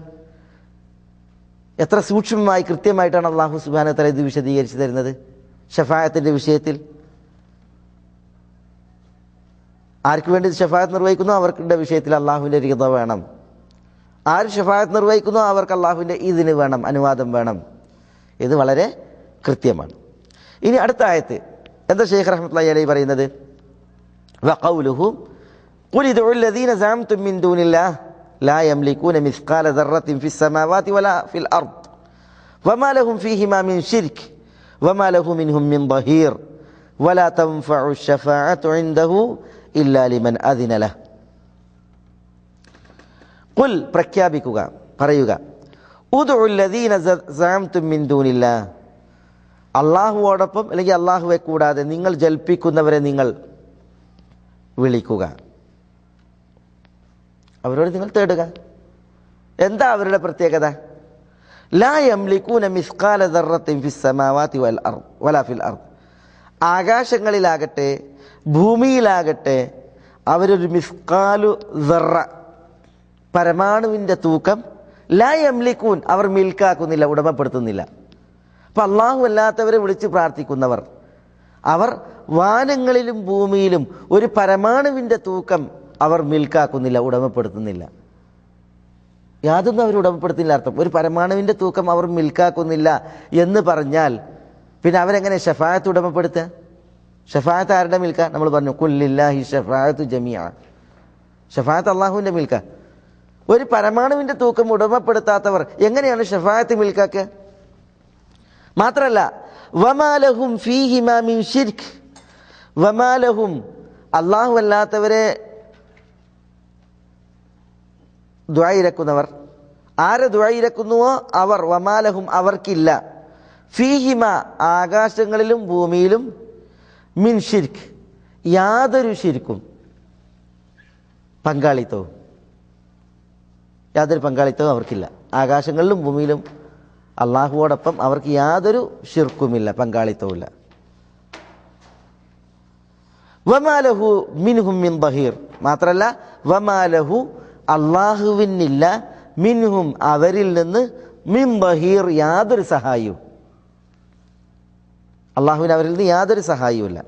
എത്ര സൂക്ഷ്മമായി കൃത്യമായിട്ടാണ് അള്ളാഹു സുബ്ഹാനഹു വ തആല ഇത് വിശദീകരിച്ചു തരുന്നത്. ഷഫാഅത്തിന്റെ വിഷയത്തിൽ ആർക്ക് വേണ്ടി ഷഫാഅത്ത് നിർവഹിക്കുന്നു അവരുടെ വിഷയത്തിൽ അള്ളാഹുവിൻ്റെ റിള വേണം. ആര് ഷഫാഅത്ത് നിർവഹിക്കുന്നു അവർക്ക് അള്ളാഹുവിൻ്റെ ഇദ്ന് വേണം, അനുവാദം വേണം. ഇത് വളരെ കൃത്യമാണ്. ഇനി അടുത്ത ആയത്ത് എന്താ ശൈഖ് റഹ്മത്തുള്ളാഹി അലൈഹി പറയുന്നത്? വഖൗലുഹു ഖുൽ ഇദ്ഉ അല്ലദീന സഅംതും മിൻ ദൂനില്ലാഹ് ലാ യംലികൂന മിസ്ഖാല ദർറത്തിൻ ഫിസ് സമാവാതി വലാ ഫിൽ അർദ് വമാ ലഹും ഫീഹിമാ മിൻ ശിർക്ക് വമാ ലഹു മിൻഹും മിൻ ദഹീർ വലാ തൻഫഉ ശഫാഅതു ഇൻദഹു ഇല്ലാ ലിമൻ അദിന ലഹ്. ഖുൽ, പ്രഖ്യാപിക്കുക, പറയുക, ഉദ്ഉ അല്ലദീന സഅംതും മിൻ ദൂനില്ലാഹ്, അള്ളാഹുവോടൊപ്പം അല്ലെങ്കിൽ അള്ളാഹുവെ കൂടാതെ നിങ്ങൾ ജൽപ്പിക്കുന്നവരെ നിങ്ങൾ വിളിക്കുക, അവരോട് നിങ്ങൾ തേടുക. എന്താ അവരുടെ പ്രത്യേകത? ലാ യംലികൂന മിസ്ഖാല ദർറത്തിൻ ഫിസ് സമാവാതി വലാ ഫിൽ അർദ്, ആകാശങ്ങളിലാകട്ടെ ഭൂമിയിലാകട്ടെ അവരൊരു മിസ്ഖാലു ദർറ, പരമാണുവിൻ്റെ തൂക്കം, ലാ യംലികൂൻ, അവർ മിൽക്കാക്കുന്നില്ല, ഉടമപ്പെടുത്തുന്നില്ല. അപ്പം അള്ളാഹു അല്ലാത്തവരെ വിളിച്ച് പ്രാർത്ഥിക്കുന്നവർ, അവർ വാനങ്ങളിലും ഭൂമിയിലും ഒരു പരമാണുവിൻ്റെ തൂക്കം അവർ മിൽക്കാക്കുന്നില്ല, ഉടമപ്പെടുത്തുന്നില്ല. യാതൊന്നും അവർ ഉടമപ്പെടുത്തുന്നില്ല അർത്ഥം. ഒരു പരമാണുവിൻ്റെ തൂക്കം അവർ മിൽക്കാക്കുന്നില്ല എന്ന് പറഞ്ഞാൽ പിന്നെ അവരെങ്ങനെ ഷഫാഅത്ത് ഉടമപ്പെടുത്തുക? ഷഫാഅത്ത് ആരുടെ മിൽക്ക? നമ്മൾ പറഞ്ഞു കുല്ലില്ലാഹി ഷഫാഅത്തു ജമീഅ, ഷഫാഅത്ത് അള്ളാഹുവിൻ്റെ മിൽക്ക. ഒരു പരമാണുവിൻ്റെ തൂക്കം ഉടമപ്പെടുത്താത്തവർ എങ്ങനെയാണ് ഷഫാഅത്ത് മിൽക്കാക്കുക? മാത്രമല്ല വമാ ലഹും ഫീഹിമാ മിൻ ശിർക്ക്, വമാ ലഹും, അള്ളാഹു അല്ലാത്തവരെ ദുആ ഇരക്കുന്നവർ, ആരെ ദുആ ഇരക്കുന്നുവോ അവർ, വമാ ലഹും, അവർക്കില്ല, ഫീഹിമ, ആകാശങ്ങളിലും ഭൂമിയിലും, മിൻ ഷിർക്ക്, യാതൊരു ശിർക്കും, പങ്കാളിത്തവും, യാതൊരു പങ്കാളിത്തവും അവർക്കില്ല. ആകാശങ്ങളിലും ഭൂമിയിലും അള്ളാഹുവോടൊപ്പം അവർക്ക് യാതൊരു ഷിർക്കുമില്ല, പങ്കാളിത്തവുമില്ല. വമാലഹു മിൻഹും മിൻ ദഹീർ, മാത്രമല്ല വമാലഹു, അള്ളാഹുവിനില്ല, മിൻഹും, അവരിൽ നിന്ന്, മിൻ ദഹീർ, യാതൊരു സഹായവും, അള്ളാഹുവിന് അവരിൽ നിന്ന് യാതൊരു സഹായവുമില്ല.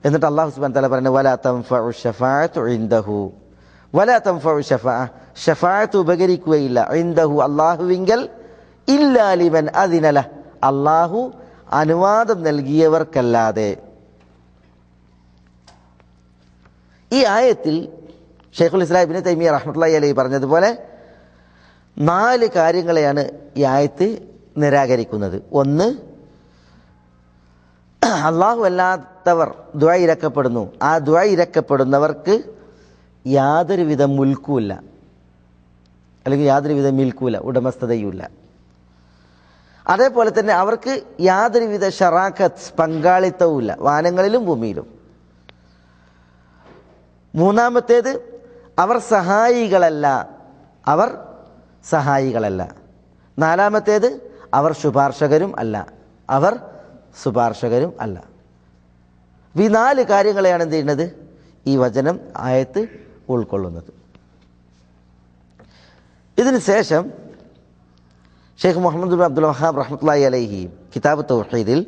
എന്നിട്ട് അള്ളാഹു സുബ്ഹാനഹു വ തആല പറഞ്ഞു വലാ തൻഫഉ ശഫാഅതു ഇൻദഹു, വലാ തൻഫഉ ശഫാഅ, ഷഫാഅത്ത് ഉപകരിക്കുകയില്ല, ഇൻദഹു, അള്ളാഹുവിങ്കൽ, ഇല്ലാ ലിമൻ അദിന ലഹ്, അള്ളാഹു അനുവാദം നൽകിയവർക്കല്ലാതെ. ഈ ആയത്തിൽ ശൈഖുൽ ഇസ്ലാം ഇബ്നു തൈമിയ്യ റഹ്മത്തുള്ളാഹി അലൈഹി പറഞ്ഞതുപോലെ 4 കാര്യങ്ങളെയാണ് ഈ ആയത്ത് നിരാകരിക്കുന്നത്. ഒന്ന്, അള്ളാഹു അല്ലാത്തവർ ദുആ ഇരക്കപ്പെടുന്നു, ആ ദുആ ഇരക്കപ്പെടുന്നവർക്ക് യാതൊരുവിധ മുൽക്കുമില്ല, അല്ലെങ്കിൽ യാതൊരുവിധ മിൽക്കുമില്ല, ഉടമസ്ഥതയുമില്ല. അതേപോലെ തന്നെ അവർക്ക് യാതൊരുവിധ ഷറാഖത്ത്, പങ്കാളിത്തവുമില്ല, വാനങ്ങളിലും ഭൂമിയിലും. മൂന്നാമത്തേത്, അവർ സഹായികളല്ല, അവർ സഹായികളല്ല. നാലാമത്തേത്, അവർ ശുപാർശകരും അല്ല, അവർ ശുപാർശകരും അല്ല. ഈ 4 കാര്യങ്ങളെയാണ് എന്ത് ചെയ്യുന്നത്? ഈ വചനം, ആയത്ത് ഉൾക്കൊള്ളുന്നത്. ഇതിന് ശേഷം ഷെയ്ഖ് മുഹമ്മദ് ബിൻ അബ്ദുൽ വഹാബ് റഹ്മത്തുള്ളാഹി അലൈഹി കിതാബ് തൗഹീദിൽ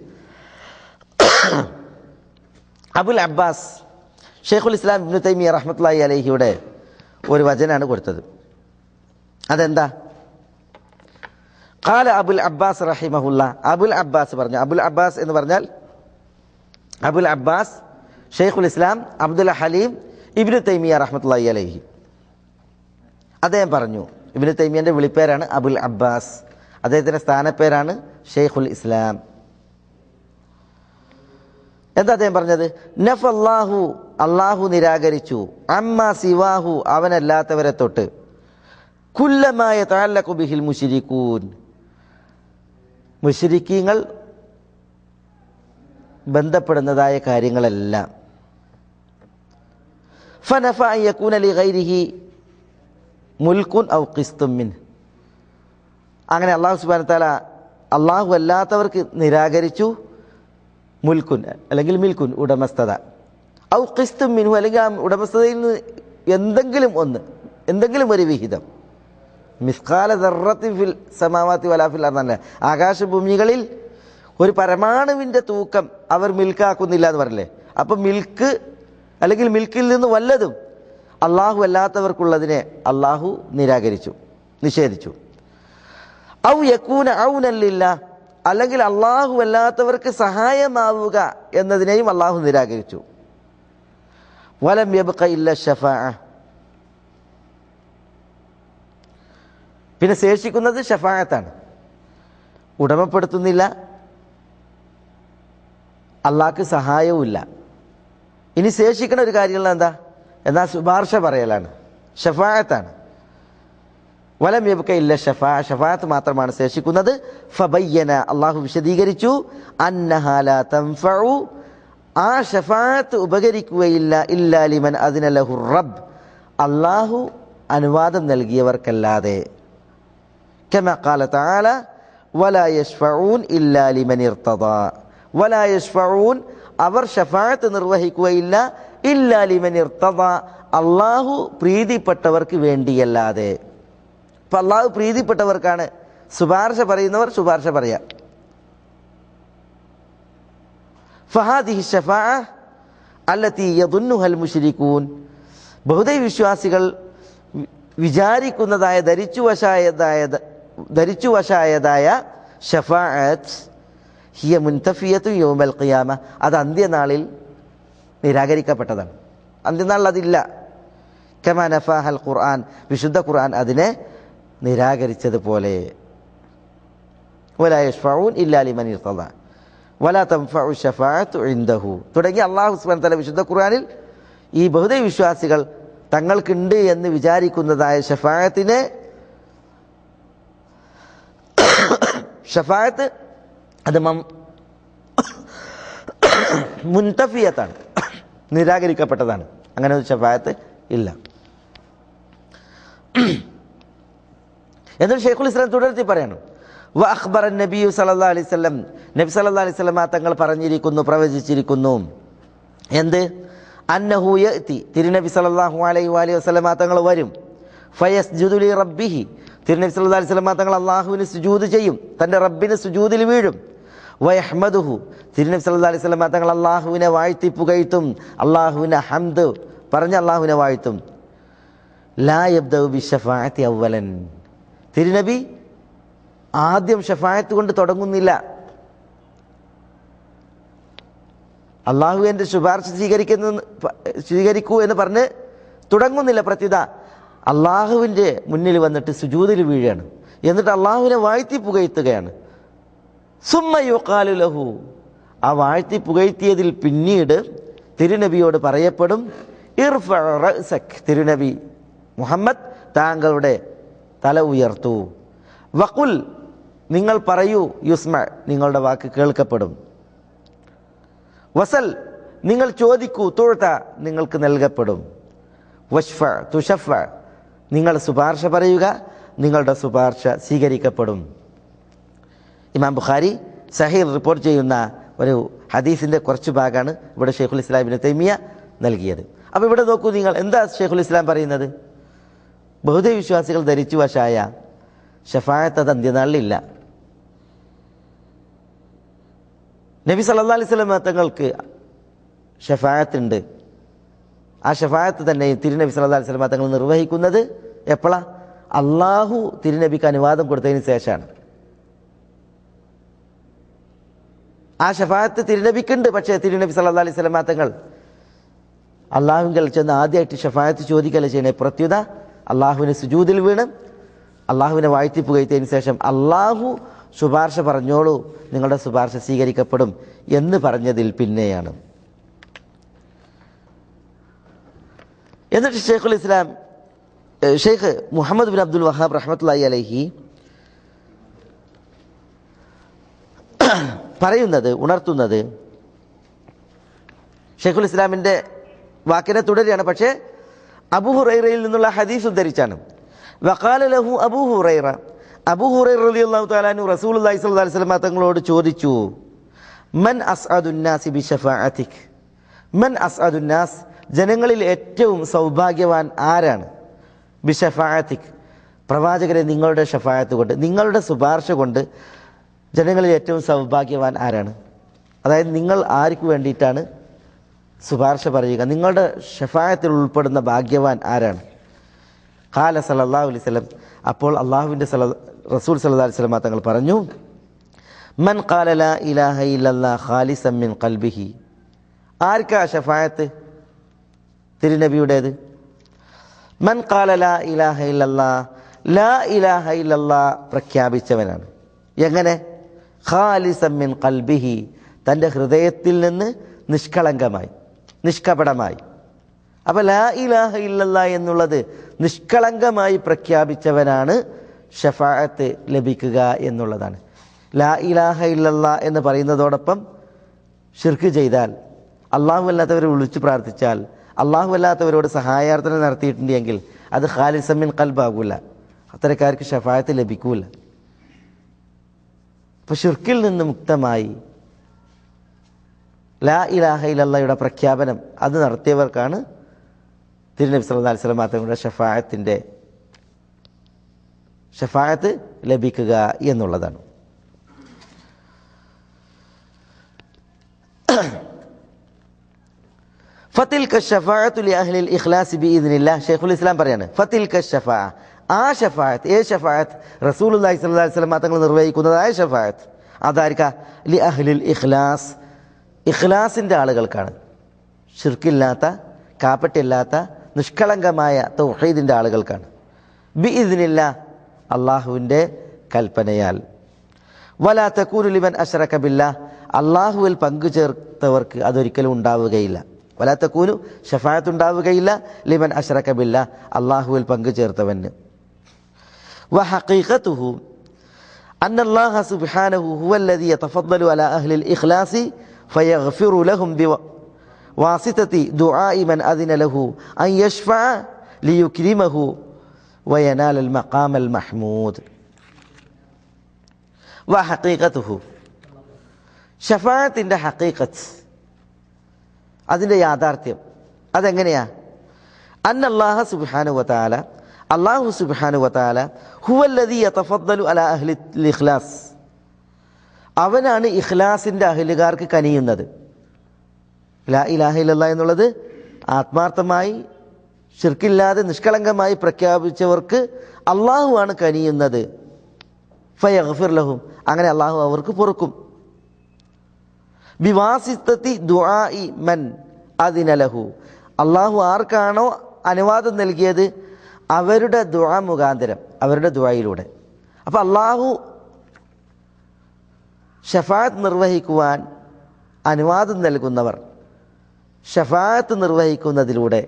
അബുൽ അബ്ബാസ് ഷെയ്ഖുൽ ഇസ്ലാം ഇബ്നു തൈമിയ്യ റഹ്മത്തുള്ളാഹി അലൈഹിയുടെ ഒരു വചനാണ് കൊടുത്തത്. അതെന്താ? ഖാല അബുൽ അബ്ബാസ് റഹിമഹുല്ലാ, അബുൽ അബ്ബാസ് പറഞ്ഞു. അബുൽ അബ്ബാസ് എന്ന് പറഞ്ഞാൽ അബുൽ അബ്ബാസ് ഷെയ്ഖുൽ ഇസ്ലാം അബ്ദുൽ ഹലീം ഇബ്നു തൈമിയ്യ റഹ്മത്തുള്ളാഹി അലൈഹി, അദ്ദേഹം പറഞ്ഞു. ഇബ്നു തൈമിയ്യൻ്റെ വിളിപ്പേരാണ് അബുൽ അബ്ബാസ്, അദ്ദേഹത്തിൻ്റെ സ്ഥാനപ്പേരാണ് ഷെയ്ഖുൽ ഇസ്ലാം. എന്താ അദ്ദേഹം പറഞ്ഞത്? നഫല്ലാഹു, അള്ളാഹു നിരാകരിച്ചു, അമ്മാ സിവാഹു, അവനല്ലാത്തവരെ തൊട്ട്, കുല്ലമാ യതഅല്ലഖു ബിഹിൽ മുശ്രികൂൻ, മുശ്രിക്കീങ്ങൾ ബന്ധപ്പെടുന്നതായ കാര്യങ്ങളെല്ലാം ഫനഫ അൻ യകൂന ലിഗൈരിഹി മുൽക്കുൻ ഔ ഖിസ്തും മിൻ, അങ്ങനെ അല്ലാഹു സുബ്ഹാനഹു വ തആല അല്ലാഹു അല്ലാത്തവർക്ക് നിരാകരിച്ചു മുൽക്കുൻ അല്ലെങ്കിൽ മിൽക്കുൻ ഉടമസ്ഥത, ഔ ഖിസ്തും മിൻഹു അല്ലെങ്കിൽ ആ ഉടമസ്ഥതയിൽ നിന്ന് എന്തെങ്കിലും ഒരു വിഹിതം, മിസ്ഖാല ദർറത്തിൻ ഫിൽ സമാവാതി വലാ ഫിൽ അർദ് എന്നല്ല, ആകാശഭൂമികളിൽ ഒരു പരമാണുവിൻ്റെ തൂക്കം അവർ മിൽക്കാക്കുന്നില്ല എന്ന് പറയില്ലേ. അപ്പം മിൽക്ക് അല്ലെങ്കിൽ മിൽക്കിൽ നിന്ന് വല്ലതും അള്ളാഹു അല്ലാത്തവർക്കുള്ളതിനെ അള്ളാഹു നിഷേധിച്ചു. ഔ യകൂന ഔനൻ ലില്ലാഹ്, അല്ലെങ്കിൽ അള്ളാഹു അല്ലാത്തവർക്ക് സഹായമാവുക എന്നതിനെയും അള്ളാഹു നിരാകരിച്ചു. വലം യബ്ഖ ഇല്ല ശഫാഅ, പിന്നെ ശേഷിക്കുന്നത് ഷഫാഅത്താണ്. ഉടമപ്പെടുത്തുന്നില്ല, അള്ളാഹ്ക്ക് സഹായവുമില്ല. ഇനി ശേഷിക്കുന്ന ഒരു കാര്യമുള്ള എന്താ എന്നാൽ ശുപാർശ പറയലാണ്, ഷഫാഅത്താണ്. വലം യബ്ക ഇല്ല ഷഫാഅത്ത് മാത്രമാണ് ശേഷിക്കുന്നത്. ഫബയ്യന, അള്ളാഹു വിശദീകരിച്ചു, അന്നഹാ ലാ തൻഫഉ, ആ ഷഫാഅത്ത് ഉപകരിക്കുകയില്ല ഇല്ലാ ലിമൻ അദ്ന ലഹു റബ്ബ്, അള്ളാഹു അനുവാദം നൽകിയവർക്കല്ലാതെ. കമാ ഖാല തആല വലാ യശ്ഫഊൻ ഇല്ലാ ലിമൻ ഇർതദാ, വലാ യശ്ഫഊൻ, അവർ ഷഫാഅത്ത് നിർവഹിക്കുകയില്ല ഇല്ലാ ലിമൻ ഇർതദാ, അള്ളാഹു പ്രീതിപ്പെട്ടവർക്ക് വേണ്ടിയല്ലാതെ. അപ്പം അള്ളാഹു പ്രീതിപ്പെട്ടവർക്കാണ് ശുപാർശ പറയുന്നവർ ശുപാർശ പറയാം. ഫഹാദിഹി ഷഫാഅ അല്ലതി യദുന്നുഹൽ മുശ്രികൂൻ, ബഹുദൈവ വിശ്വാസികൾ വിചാരിക്കുന്നതായ ധരിച്ചുവശായതായ ഷഫാഅത്ത് ഹിയ മുൻതഫിയത്തു യൗമൽ ഖിയാമ, അത് അന്ത്യനാളിൽ നിരാകരിക്കപ്പെട്ടതാണ്. അന്ത്യനാളിൽ അതില്ല. കമാ നഫാഹൽ ഖുർആൻ, വിശുദ്ധ ഖുർആൻ അതിനെ നിരാകരിച്ചതുപോലെ. വലാ യശ്ഫഊൻ ഇല്ലാ ലിമൻ ഇർതദാ വലാ തൻഫഉ ശഫാഅത്തു ഇൻദഹു തുടങ്ങി അല്ലാഹു സുബ്ഹാനഹു വ തആല വിശുദ്ധ ഖുർആനിൽ ഈ ബഹുദൈവ വിശ്വാസികൾ തങ്ങൾക്കുണ്ട് എന്ന് വിചാരിക്കുന്നതായ ഷഫാഅത്ത് അത് മുൻതഫിയത്താണ്, നിരാകരിക്കപ്പെട്ടതാണ്. അങ്ങനെ ഒരു ഷഫാഅത്ത് ഇല്ല. എന്നിട്ട് ഷെയ്ഖുൽ ഇസ്ലാം തുടർത്തി പറയണം, വ അഖ്ബറ നബി സല്ലല്ലാഹു അലൈഹി വസല്ലം, നബി സല്ലല്ലാഹു അലൈഹി വസല്ലം തങ്ങൾ പറഞ്ഞിരിക്കുന്നു, പ്രവചിച്ചിരിക്കുന്നു. എന്ത്? അന്നഹു യഅതി, തിരുനബി സല്ലല്ലാഹു അലൈഹി വസല്ലം തങ്ങൾ വരും. ഫയസ്ജുദു ലി റബ്ബിഹി, തിരുനബി സല്ലല്ലാഹു അലൈഹി വസല്ലം തങ്ങൾ അല്ലാഹുവിന് സുജൂദ് ചെയ്യും, തൻ്റെ റബ്ബിന് സുജൂദിൽ വീഴും. വയഹ്മദുഹു, തിരുനബി സല്ലല്ലാഹു അലൈഹി വസല്ലം തങ്ങൾ അല്ലാഹുവിനെ വാഴ്ത്തി പുകഴ്ത്തും, അല്ലാഹുവിനെ ഹംദ് പറഞ്ഞ് അല്ലാഹുവിനെ വാഴ്ത്തും. ലാ യബ്ദഉ ബിശ്ശഫാഅത്തി അവ്വലൻ, തിരുനബി ആദ്യം ഷഫാഅത്ത് കൊണ്ട് തുടങ്ങുന്നില്ല. അള്ളാഹു എൻ്റെ ശുപാർശ സ്വീകരിക്കൂ എന്ന് പറഞ്ഞ് തുടങ്ങുന്നില്ല. പ്രത്യുത അള്ളാഹുവിൻ്റെ മുന്നിൽ വന്നിട്ട് സുജൂദിൽ വീഴാണ്, എന്നിട്ട് അള്ളാഹുവിനെ വാഴ്ത്തി പുകഴ്ത്തുകയാണ്. സുമ്മ യുഖാലു ലഹു, ആ വാഴ്ത്തി പുകഴ്ത്തിയതിൽ പിന്നീട് തിരുനബിയോട് പറയപ്പെടും, ഇർഫഅ റഅസക്, തിരുനബി മുഹമ്മദ് താങ്കളുടെ തല ഉയർത്തു. വഖുൽ, നിങ്ങൾ പറയൂ, യുസ്മ, നിങ്ങളുടെ വാക്ക് കേൾക്കപ്പെടും. വസൽ, നിങ്ങൾ ചോദിക്കൂ, തുഅത, നിങ്ങൾക്ക് നൽകപ്പെടും. വഷ്ഫ തുഷഫ, നിങ്ങൾ ശുപാർശ പറയുക, നിങ്ങളുടെ ശുപാർശ സ്വീകരിക്കപ്പെടും. ഇമാം ബുഖാരി സഹീൽ റിപ്പോർട്ട് ചെയ്യുന്ന ഒരു ഹദീസിൻ്റെ കുറച്ച് ഭാഗമാണ് ഇവിടെ ഷെയ്ഖുൽ ഇസ്ലാം ഇബ്നു തൈമിയ നൽകിയത്. അപ്പോൾ ഇവിടെ നോക്കൂ നിങ്ങൾ, എന്താ ഷെയ്ഖുൽ ഇസ്ലാം പറയുന്നത്? ബഹുദൈവ വിശ്വാസികൾ ധരിച്ചു വശായ ഷഫാഅത്ത് അത് അന്ത്യനാളിലില്ല. നബി സല്ലല്ലാഹു അലൈഹി വസല്ലം തങ്ങൾക്ക് ഷഫാഅത്തുണ്ട്. ആ ഷഫാഅത്ത് തന്നെ തിരുനബി സല്ലല്ലാഹു അലൈഹി വസല്ലം തങ്ങൾ നിർവഹിക്കുന്നത് എപ്പോഴാണ്? അള്ളാഹു തിരുനബിക്ക് അനുവാദം കൊടുത്തതിന് ശേഷമാണ്. ആ ഷഫാഅത്ത് തിരുനബിക്കുണ്ട്. പക്ഷേ തിരുനബി സല്ലല്ലാഹു അലൈഹി വസല്ലം തങ്ങൾ അള്ളാഹുവിൽ ചെന്ന് ആദ്യമായിട്ട് ഷഫാഅത്ത് ചോദിക്കല്ല ചെയ്യണേ. പ്രത്യുത അള്ളാഹുവിനെ സുജൂദിൽ വീണ് അള്ളാഹുവിനെ വാഴ്ത്തി പുകഴ്ത്തിയതിന് ശേഷം അള്ളാഹു ശുപാർശ പറഞ്ഞോളൂ, നിങ്ങളുടെ ശുപാർശ സ്വീകരിക്കപ്പെടും എന്ന് പറഞ്ഞതിൽ പിന്നെയാണ്. എന്നിട്ട് ഷെയ്ഖുൽ ഇസ്ലാം ഷെയ്ഖ് മുഹമ്മദ് ബിൻ അബ്ദുൽ വഹാബ് റഹ്മത്തുള്ളാഹി അലൈഹി പറയുന്നത്, ഉണർത്തുന്നത്, ഷെയ്ഖുൽ ഇസ്ലാമിൻ്റെ വാക്കിനെ തുടരുകയാണ്. പക്ഷേ അബൂ ഹുറൈറയിൽ നിന്നുള്ള ഹദീസ് ഉദ്ധരിച്ചാണ്. വഖാല ലഹു അബൂ ഹുറൈറ, അബൂ ഹുറൈറ റളിയല്ലാഹു തആല അൻഹു റസൂലുള്ളാഹി സ്വല്ലല്ലാഹു അലൈഹി വസല്ലം തങ്ങളോട് ചോദിച്ചു, മൻ അസ്അദുന്നാസി ബിശഫാഅതിക്, മൻ അസ്അദുന്നാസ്, ജനങ്ങളിൽ ഏറ്റവും സൗഭാഗ്യവാൻ ആരാണ്? ബിശഫാഅതിക്, പ്രവാചകരെ നിങ്ങളുടെ ഷഫാഅത്ത് കൊണ്ട്, നിങ്ങളുടെ ശുപാർശ കൊണ്ട് ജനങ്ങളിൽ ഏറ്റവും സൗഭാഗ്യവാൻ ആരാണ്? അതായത് നിങ്ങൾ ആർക്ക് വേണ്ടിയിട്ടാണ് ശുപാർശ പറയുക, നിങ്ങളുടെ ഷഫാഅത്തിൽ ഉൾപ്പെടുന്ന ഭാഗ്യവാൻ ആരാണ്? ഖാല സല്ലല്ലാഹു അലൈഹി വസല്ലം, അപ്പോൾ അള്ളാഹുവിൻ്റെ റസൂൽ സല്ലല്ലാഹു അലൈഹി വസല്ലം തങ്ങൾ പറഞ്ഞു, മൻ ഖാല ലാ ഇലാഹ ഇല്ലല്ലാഹ് ഖാലിസൻ മിൻ ഖൽബിഹി, ആർക്കാ ഷഫാഅത്ത്? തിരുനബിയുടേത്. മൻ ഖാല ലാ ഇലാഹ ഇല്ലല്ലാഹ്, ലാ ഇലാഹ ഇല്ലല്ലാഹ് പ്രഖ്യാപിച്ചവനാണ്. എങ്ങനെ? ഖാലിസൻ മിൻ ഖൽബിഹി, തൻ്റെ ഹൃദയത്തിൽ നിന്ന് നിഷ്കളങ്കമായി, നിഷ്കപടമായി. അപ്പോൾ ലാ ഇലാഹ ഇല്ലല്ലാഹ് എന്നുള്ളത് നിഷ്കളങ്കമായി പ്രഖ്യാപിച്ചവനാണ് ഷഫാഅത്ത് ലഭിക്കുക എന്നുള്ളതാണ്. ലാ ഇലാഹ ഇല്ലല്ലാഹ് എന്ന് പറയുന്നതോടൊപ്പം ഷിർക്ക് ചെയ്താൽ, അള്ളാഹു അല്ലാത്തവരെ വിളിച്ചു പ്രാർത്ഥിച്ചാൽ, അള്ളാഹു അല്ലാത്തവരോട് സഹായാർത്ഥന നടത്തിയിട്ടുണ്ടെങ്കിൽ അത് ഖാലിസൻ മിൻ ഖൽബാകൂല, അത്തരക്കാർക്ക് ഷഫാഅത്ത് ലഭിക്കൂല. അപ്പോൾ ഷിർക്കിൽ നിന്ന് മുക്തമായി ലാ ഇലാഹ ഇല്ലല്ലാഹയുടെ പ്രഖ്യാപനം അത് നടത്തിയവർക്കാണ് തിരുനബി സല്ലല്ലാഹു അലൈഹി വസല്ലം തങ്ങളുടെ ഷഫാഅത്ത് ലഭിക്കുക എന്നുള്ളതാണ്. ഫതിൽക ശഫാഅത്തു ലിഅഹ്ലിൽ ഇഖ്ലാസ് ബിഇദ്നില്ലാഹ്, ഷെയ്ഖുൽ ഇസ്ലാം പറയാണ്, ഫതിൽക ശഫാഅ, ആ ഷഫാഅത്ത്, ഷഫാഅത്ത് റസൂലുള്ളാഹി സ്വല്ലല്ലാഹു അലൈഹി വസല്ലം തങ്ങൾ നിർവഹിക്കുന്നതായ ഷഫാഅത്ത് അതായിരിക്ക ലിഅഹ്ലിൽ ഇഖ്ലാസ്, ഇഖ്ലാസിൻ്റെ ആളുകൾക്കാണ്, ഷിർക്കില്ലാത്ത, കാപ്പറ്റില്ലാത്ത, നിഷ്കളങ്കമായ തൗഹീദിൻ്റെ ആളുകൾക്കാണ്. ബിഇദ്നില്ലാഹ്, അള്ളാഹുവിൻ്റെ കൽപ്പനയാൽ. വലാ തകൂനു ലിമൻ അശ്റക ബില്ലാഹ്, അള്ളാഹുവിൽ പങ്കു ചേർത്തവർക്ക് അതൊരിക്കലും ഉണ്ടാവുകയില്ല. വലാ തകൂനു, ഷഫാഅത്ത് ഉണ്ടാവുകയില്ല, ലിമൻ അശ്റക ബില്ലാഹ്, അള്ളാഹുവിൽ പങ്കു ചേർത്തവന്. വഹഖീഖതുഹു അന്നല്ലാഹ സുബ്ഹാനഹു ഹുവല്ലദീ യതഫദ്ദലു അലാ അഹ്ലിൽ ഇഖ്ലാസി ഫയഗ്ഫിറു ലഹും ബിവാസിതതി ദുആഇ മൻ അദിന ലഹു അൻ യശ്ഫഅ ലിയുക്രിമഹു വയനാലൽ മഖാമൽ മഹ്മൂദ്. വഹഖീഖതുഹു, ഷഫാഅത്തിൻ്റെ ഹഖീഖത്ത്, അതിൻ്റെ യാഥാർത്ഥ്യം അതെങ്ങനെയാ? അന്നല്ലാഹ സുബ്ഹാനഹു വതആല, അല്ലാഹു സുബ്ഹാനഹു വതആല ഹുവല്ലദീ യതഫദ്ദലു അലാ അഹ്ലിൽ ഇഖ്ലാസ്, അവനാണ് ഇഖ്ലാസിൻ്റെ അഹ്ലുകാർക്ക് കനിയുന്നത്. ലാ ഇലാഹ ഇല്ലല്ലാഹ് എന്നുള്ളത് ആത്മാർത്ഥമായി ശിർക്കില്ലാതെ നിഷ്കളങ്കമായി പ്രഖ്യാപിച്ചവർക്ക് അള്ളാഹു ആണ് കനിയുന്നത്. ഫയഗ്ഫിർ ലഹും, അങ്ങനെ അള്ളാഹു അവർക്ക് പൊറുക്കും. ബിവാസിത്തത്തി ദുആഇ മൻ അദിന ലഹു, അള്ളാഹു ആർക്കാണോ അനുവാദം നൽകിയത് അവരുടെ ദുആ മുഖാന്തരം, അവരുടെ ദുആയിലൂടെ. അപ്പം അള്ളാഹു ഷഫാഅത്ത് നിർവഹിക്കുവാൻ അനുവാദം നൽകുന്നവർ ഷഫാഅത്ത് നിർവഹിക്കുന്നതിലൂടെ,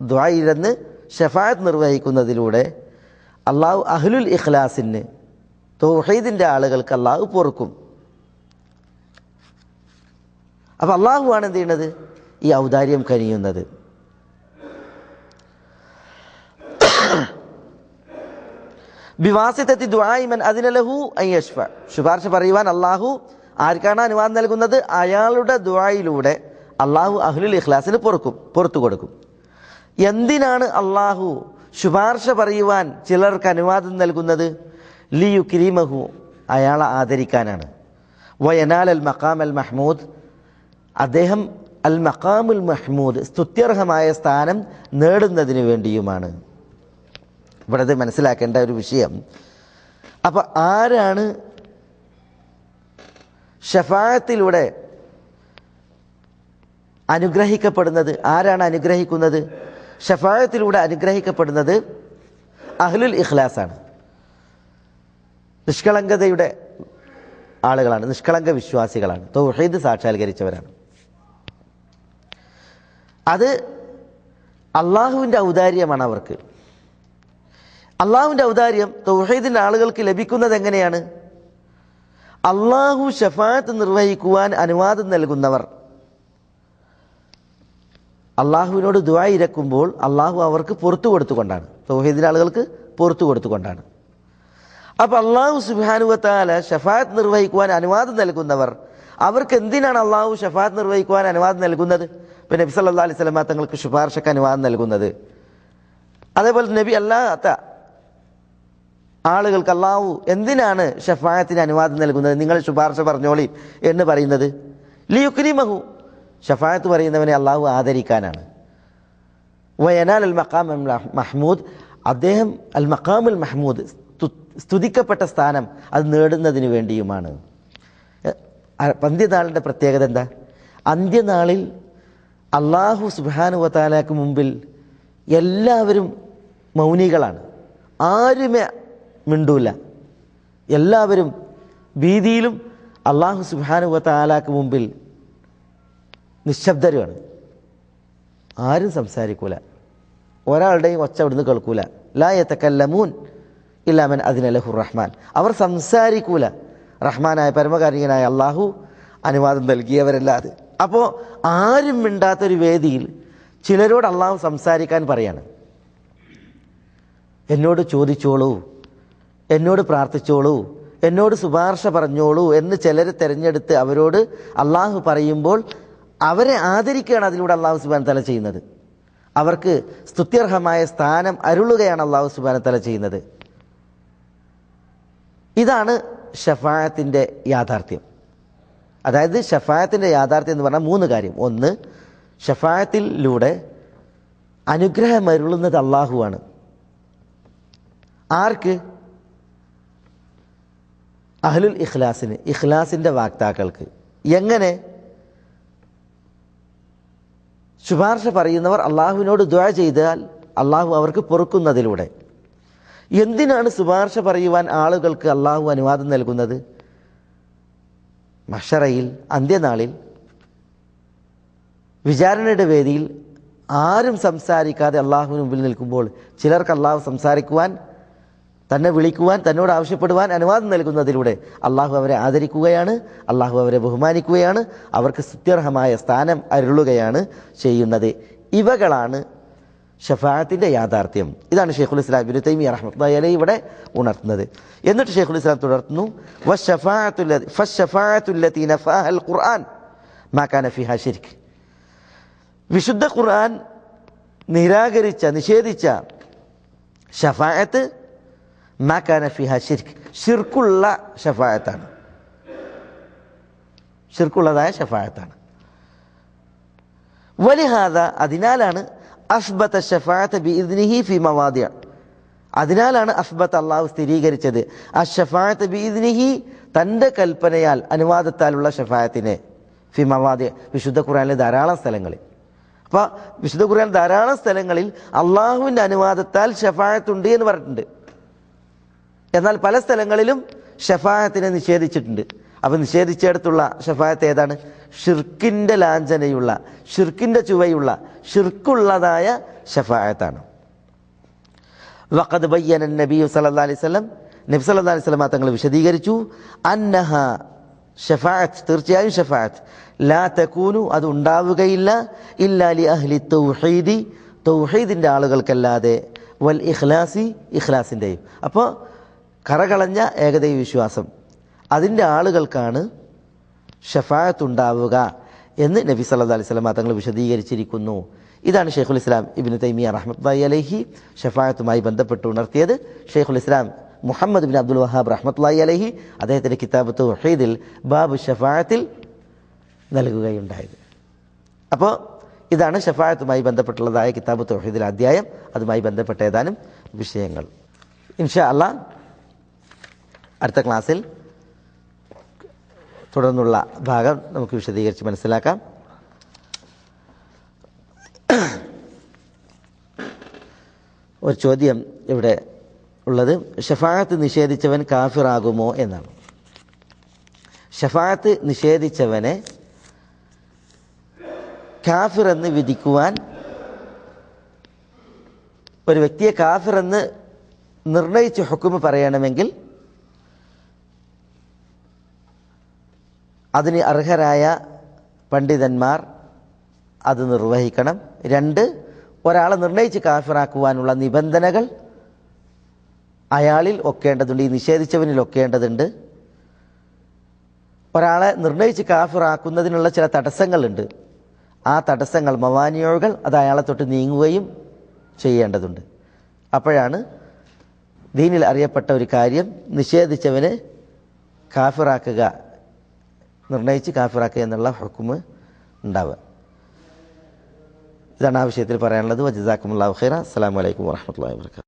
ദുആയിലെന്ന് ഷഫാഅത്ത് നിർവഹിക്കുന്നതിലൂടെ അള്ളാഹു അഹ്ലുൽ ഇഖ്ലാസിന്, തൗഹീദിൻ്റെ ആളുകൾക്ക് അള്ളാഹു പൊറുക്കും. അപ്പം അള്ളാഹു ആണ് എന്ത് ചെയ്യുന്നത്? ഈ ഔദാര്യം കനിയുന്നത്. ബിവാസിതത്തി ദുആഇ മൻ അദിന ലഹു അൻ യശ്ഫഅ, ശുപാർശ പറയുവാൻ അള്ളാഹു ആർക്കാണ് അനുവാദം നൽകുന്നത് അയാളുടെ ദുആയിലൂടെ അള്ളാഹു അഹ്ലുൽ ഇഖ്ലാസിന് പുറത്തു കൊടുക്കും. എന്തിനാണ് അള്ളാഹു ശുപാർശ പറയുവാൻ ചിലർക്ക് അനുവാദം നൽകുന്നത്? ലിയുക്രിമഹു, അയാളെ ആദരിക്കാനാണ്. വയനാലൽ മഖാമൽ മഹ്മൂദ്, അദ്ദേഹം അൽ മഖാമുൽ മഹ്മൂദ്, സ്തുത്യർഹമായ സ്ഥാനം നേടുന്നതിന് വേണ്ടിയുമാണ്. ഇവിടെ മനസ്സിലാക്കേണ്ട ഒരു വിഷയം, അപ്പം ആരാണ് ഷഫാഅത്തിലൂടെ അനുഗ്രഹിക്കപ്പെടുന്നത്? ആരാണ് അനുഗ്രഹിക്കുന്നത്? ഷഫാഅത്തിലൂടെ അനുഗ്രഹിക്കപ്പെടുന്നത് അഹ്ലുൽ ഇഖ്ലാസാണ്, നിഷ്കളങ്കതയുടെ ആളുകളാണ്, നിഷ്കളങ്ക വിശ്വാസികളാണ്, തൗഹീദ് സാക്ഷാത്കരിച്ചവരാണ്. അത് അള്ളാഹുവിൻ്റെ ഔദാര്യമാണ് അവർക്ക്. അള്ളാഹുവിൻ്റെ ഔദാര്യം തൗഹീദിൻ്റെ ആളുകൾക്ക് ലഭിക്കുന്നത് എങ്ങനെയാണ്? അള്ളാഹു ഷഫാഅത്ത് നിർവഹിക്കുവാൻ അനുവാദം നൽകുന്നവർ അള്ളാഹുവിനോട് ദുആ ഇരക്കുമ്പോൾ അള്ളാഹു അവർക്ക് പുറത്തു കൊടുത്തുകൊണ്ടാണ്, തൗഹീദിന്റെ ആളുകൾക്ക് പുറത്തു കൊടുത്തുകൊണ്ടാണ്. അപ്പം അള്ളാഹു സുബ്ഹാനഹു വ തആല ഷഫാഅത്ത് നിർവഹിക്കുവാൻ അനുവാദം നൽകുന്നവർ, അവർക്ക് എന്തിനാണ് അള്ളാഹു ഷഫാഅത്ത് നിർവഹിക്കുവാൻ അനുവാദം നൽകുന്നത്? ഇപ്പം നബി സല്ലല്ലാഹു അലൈഹി വസല്ലം തങ്ങൾക്ക് ശുപാർശക്ക് അനുവാദം നൽകുന്നത്, അതേപോലെ നബി അല്ലാത്ത ആളുകൾക്ക് അള്ളാഹു എന്തിനാണ് ഷഫാഅത്തിന് അനുവാദം നൽകുന്നത്? നിങ്ങൾ ശുപാർശ പറഞ്ഞോളി എന്ന് പറയുന്നത് ലിയുക്രിമഹു, ഷഫാഅത്ത് പറയുന്നവനെ അള്ളാഹു ആദരിക്കാനാണ്. വയനാൽ അൽ മഖാം മഹ്മൂദ്, അദ്ദേഹം അൽ മഖാമുൽ മഹ്മൂദ്, സ്തുതിക്കപ്പെട്ട സ്ഥാനം അത് നേടുന്നതിന് വേണ്ടിയുമാണ്. അന്ത്യനാളിൻ്റെ പ്രത്യേകത എന്താ? അന്ത്യനാളിൽ അള്ളാഹു സുബ്ഹാനഹു വ തആലയ്ക്ക് മുമ്പിൽ എല്ലാവരും മൗനികളാണ്, ആരുമേ മിണ്ടൂല. എല്ലാവരും ഭീതിയിലും അള്ളാഹു സുബ്ഹാനഹു വ തആലയ്ക്ക് മുമ്പിൽ നിശബ്ദരുമാണ്, ആരും സംസാരിക്കൂല, ഒരാളുടെയും ഒച്ച അവിടുന്ന് കേൾക്കൂല. ലാ യതകല്ലമൂൻ ഇല്ലാ മൻ അദിന ലഹു റഹ്മാൻ, അവർ സംസാരിക്കൂല, റഹ്മാനായ പരമകാരുണികനായ അള്ളാഹു അനുവാദം നൽകിയവരല്ലാതെ. അപ്പോൾ ആരും മിണ്ടാത്തൊരു വേദിയിൽ ചിലരോട് അള്ളാഹു സംസാരിക്കാൻ പറയാണ്, എന്നോട് ചോദിച്ചോളൂ, എന്നോട് പ്രാർത്ഥിച്ചോളൂ, എന്നോട് ശുപാർശ പറഞ്ഞോളൂ എന്ന് ചിലർ തിരഞ്ഞെടുത്ത് അവരോട് അള്ളാഹു പറയുമ്പോൾ അവരെ ആദരിക്കുകയാണ് അതിലൂടെ അള്ളാഹു സുബ്ഹാനഹു തആല ചെയ്യുന്നത്. അവർക്ക് സ്തുത്യർഹമായ സ്ഥാനം അരുളുകയാണ് അള്ളാഹു സുബ്ഹാനഹു തആല ചെയ്യുന്നത്. ഇതാണ് ഷഫാഅത്തിൻ്റെ യാഥാർത്ഥ്യം. അതായത് ഷഫാഅത്തിൻ്റെ യാഥാർത്ഥ്യം എന്ന് പറഞ്ഞാൽ മൂന്ന് കാര്യം. ഒന്ന്, ഷഫാഅത്തിലൂടെ അനുഗ്രഹം അരുളുന്നത് അള്ളാഹുവാണ്. ആർക്ക്? അഹ്ലുൽ ഇഖ്ലാസിന്, ഇഖ്ലാസിൻ്റെ വാക്താക്കൾക്ക്. എങ്ങനെ? ശുപാർശ പറയുന്നവർ അള്ളാഹുവിനോട് ദുആ ചെയ്താൽ അള്ളാഹു അവർക്ക് പൊറുക്കുന്നതിലൂടെ. എന്തിനാണ് ശുപാർശ പറയുവാൻ ആളുകൾക്ക് അള്ളാഹു അനുവാദം നൽകുന്നത്? മഹ്ശറയിൽ, അന്ത്യനാളിൽ, വിചാരണയുടെ വേദിയിൽ ആരും സംസാരിക്കാതെ അള്ളാഹുവിന് മുമ്പിൽ നിൽക്കുമ്പോൾ ചിലർക്ക് അള്ളാഹു സംസാരിക്കുവാൻ, തന്നെ വിളിക്കുവാൻ, തന്നോട് ആവശ്യപ്പെടുവാൻ അനുവാദം നൽകുന്നതിലൂടെ അള്ളാഹു അവരെ ആദരിക്കുകയാണ്, അള്ളാഹു അവരെ ബഹുമാനിക്കുകയാണ്, അവർക്ക് സ്തുത്യർഹമായ സ്ഥാനം അരുളുകയാണ് ചെയ്യുന്നത്. ഇവകളാണ് ഷഫാഅത്തിൻ്റെ യാഥാർത്ഥ്യം. ഇതാണ് ശൈഖുൽ ഇസ്ലാം ഇബ്നു തൈമിയ്യ റഹ്മത്തുള്ളാഹി അലൈഹി ഇവിടെ ഉണർത്തുന്നത്. എന്നിട്ട് ശൈഖുൽ ഇസ്ലാം തുടർന്നു, ഫശ്ശഫാഅത്തുല്ലതീ നഫാഹൽ ഖുർആൻ മാ കാന ഫീഹാ ശിർക്ക്. വിശുദ്ധ ഖുർആൻ നിരാകരിച്ച, നിഷേധിച്ച ഷഫാഅത്ത് മാ കാന ഫീഹാ ശിർക്ക്, ശിർക്കുള്ള ഷഫാഅത്താണ്, ശിർക്കുള്ളതായ ഷഫാഅത്താണ്. വലിഹാദ, അതിനാലാണ് അസ്ബത ഷഫാഅത്ത് ബിഇദ്നിഹി ഫി മവാദിഅ, അതിനാലാണ് അസ്ബത്ത് അള്ളാഹു സ്ഥിരീകരിച്ചത് അഷ്ഷഫാഅത്ത് ബിഇദ്നിഹി, തൻ്റെ കൽപ്പനയാൽ, അനുവാദത്താലുള്ള ഷഫാഅത്തിനെ, ഫി മവാദിഅ, വിശുദ്ധ ഖുർആനിലെ ധാരാളം സ്ഥലങ്ങളിൽ. അപ്പോൾ വിശുദ്ധ ഖുർആൻ ധാരാളം സ്ഥലങ്ങളിൽ അള്ളാഹുവിൻ്റെ അനുവാദത്താൽ ഷഫാഅത്തുണ്ട് എന്ന് പറഞ്ഞിട്ടുണ്ട്. എന്നാൽ പല സ്ഥലങ്ങളിലും ഷഫാഅത്തിനെ നിഷേധിച്ചിട്ടുണ്ട്. അപ്പം നിഷേധിച്ചിടത്തുള്ള ഷഫാഅത്ത് ഏതാണ്? ഷിർക്കിൻ്റെ ലാഞ്ചനയുള്ള, ഷിർക്കിൻ്റെ ചുവയുള്ള, ഷിർക്കുള്ളതായ ഷഫാഅത്താണ്. വഖദ് ബയ്യന നബി സല്ലല്ലാഹു അലൈഹി വസല്ലം, നബി സല്ലല്ലാഹു അലൈഹി വസല്ലം തങ്ങൾ വിശദീകരിച്ചു, അന്നഹ ഷഫാഅത്ത്, തീർച്ചയായും ഷഫാഅത്ത്, ലാ തകൂനു, അത് ഉണ്ടാവുകയില്ല, ഇല്ലാ ലി അഹ്ലി തൗഹീദി, തൗഹീദിൻ്റെ ആളുകൾക്കല്ലാതെ, വൽ ഇഖ്ലാസി, ഇഖ്ലാസിൻ്റെയും. അപ്പോൾ കറകളഞ്ഞ ഏകദൈവ വിശ്വാസം, അതിൻ്റെ ആളുകൾക്കാണ് ഷഫാഅത്ത് ഉണ്ടാവുക എന്ന് നബി സല്ലല്ലാഹു അലൈഹി വസല്ലം തങ്ങൾ വിശദീകരിച്ചിരിക്കുന്നു. ഇതാണ് ശൈഖുൽ ഇസ്ലാം ഇബ്നു തൈമിയ്യ റഹ്മത്തുള്ളാഹി അലൈഹി ഷഫാഅത്തുമായി ബന്ധപ്പെട്ട് ഉണർത്തിയത്. ശൈഖുൽ ഇസ്ലാം മുഹമ്മദ് ബിൻ അബ്ദുൽ വഹാബ് റഹ്മത്തുള്ളാഹി അലൈഹി അദ്ദേഹത്തിൻ്റെ കിതാബ് തൗഹീദിൽ ബാബു ഷഫാഅത്തിൽ നൽകുകയുണ്ടായത്. അപ്പോൾ ഇതാണ് ഷഫാഅത്തുമായി ബന്ധപ്പെട്ടുള്ളതായ കിതാബ് തൗഹീദിൽ അധ്യായം, അതുമായി ബന്ധപ്പെട്ട ഏതാനും വിഷയങ്ങൾ. ഇൻഷാ അല്ലാഹ് അടുത്ത ക്ലാസ്സിൽ തുടർന്നുള്ള ഭാഗം നമുക്ക് വിശദീകരിച്ച് മനസ്സിലാക്കാം. ഒരു ചോദ്യം ഇവിടെ ഉള്ളത്, ഷഫാഅത്ത് നിഷേധിച്ചവൻ കാഫിറാകുമോ എന്നാണ്. ഷഫാഅത്ത് നിഷേധിച്ചവനെ കാഫിർ എന്ന് വിധിക്കുവാൻ, ഒരു വ്യക്തിയെ കാഫിർ എന്ന് നിർണയിച്ച് ഹുക്മ് പറയണമെങ്കിൽ അതിന് അർഹരായ പണ്ഡിതന്മാർ അത് നിർവഹിക്കണം. 2, ഒരാളെ നിർണയിച്ച് കാഫിറാക്കുവാനുള്ള നിബന്ധനകൾ അയാളിൽ ഒക്കേണ്ടതുണ്ട്, ഈ നിഷേധിച്ചവനിൽ ഒക്കേണ്ടതുണ്ട്. ഒരാളെ നിർണയിച്ച് കാഫിറാക്കുന്നതിനുള്ള ചില തടസ്സങ്ങളുണ്ട്. ആ തടസ്സങ്ങൾ, മവാനിയോകൾ, അത് അയാളെ തൊട്ട് നീങ്ങുകയും ചെയ്യേണ്ടതുണ്ട്. അപ്പോഴാണ് ദീനിൽ അറിയപ്പെട്ട ഒരു കാര്യം നിഷേധിച്ചവനെ കാഫിറാക്കുക, നിർണയിച്ച് കാഫിറാക്കുക എന്നുള്ള ഹുക്മ് ഉണ്ടാവുക. ഇതാണ് ആ വിഷയത്തിൽ പറയാനുള്ളത്. വജസാക്കുമുല്ലാഹു ഖൈറ. അസ്സലാമു അലൈക്കും വറഹ്മത്തുള്ളാഹി വബറകാതുഹു.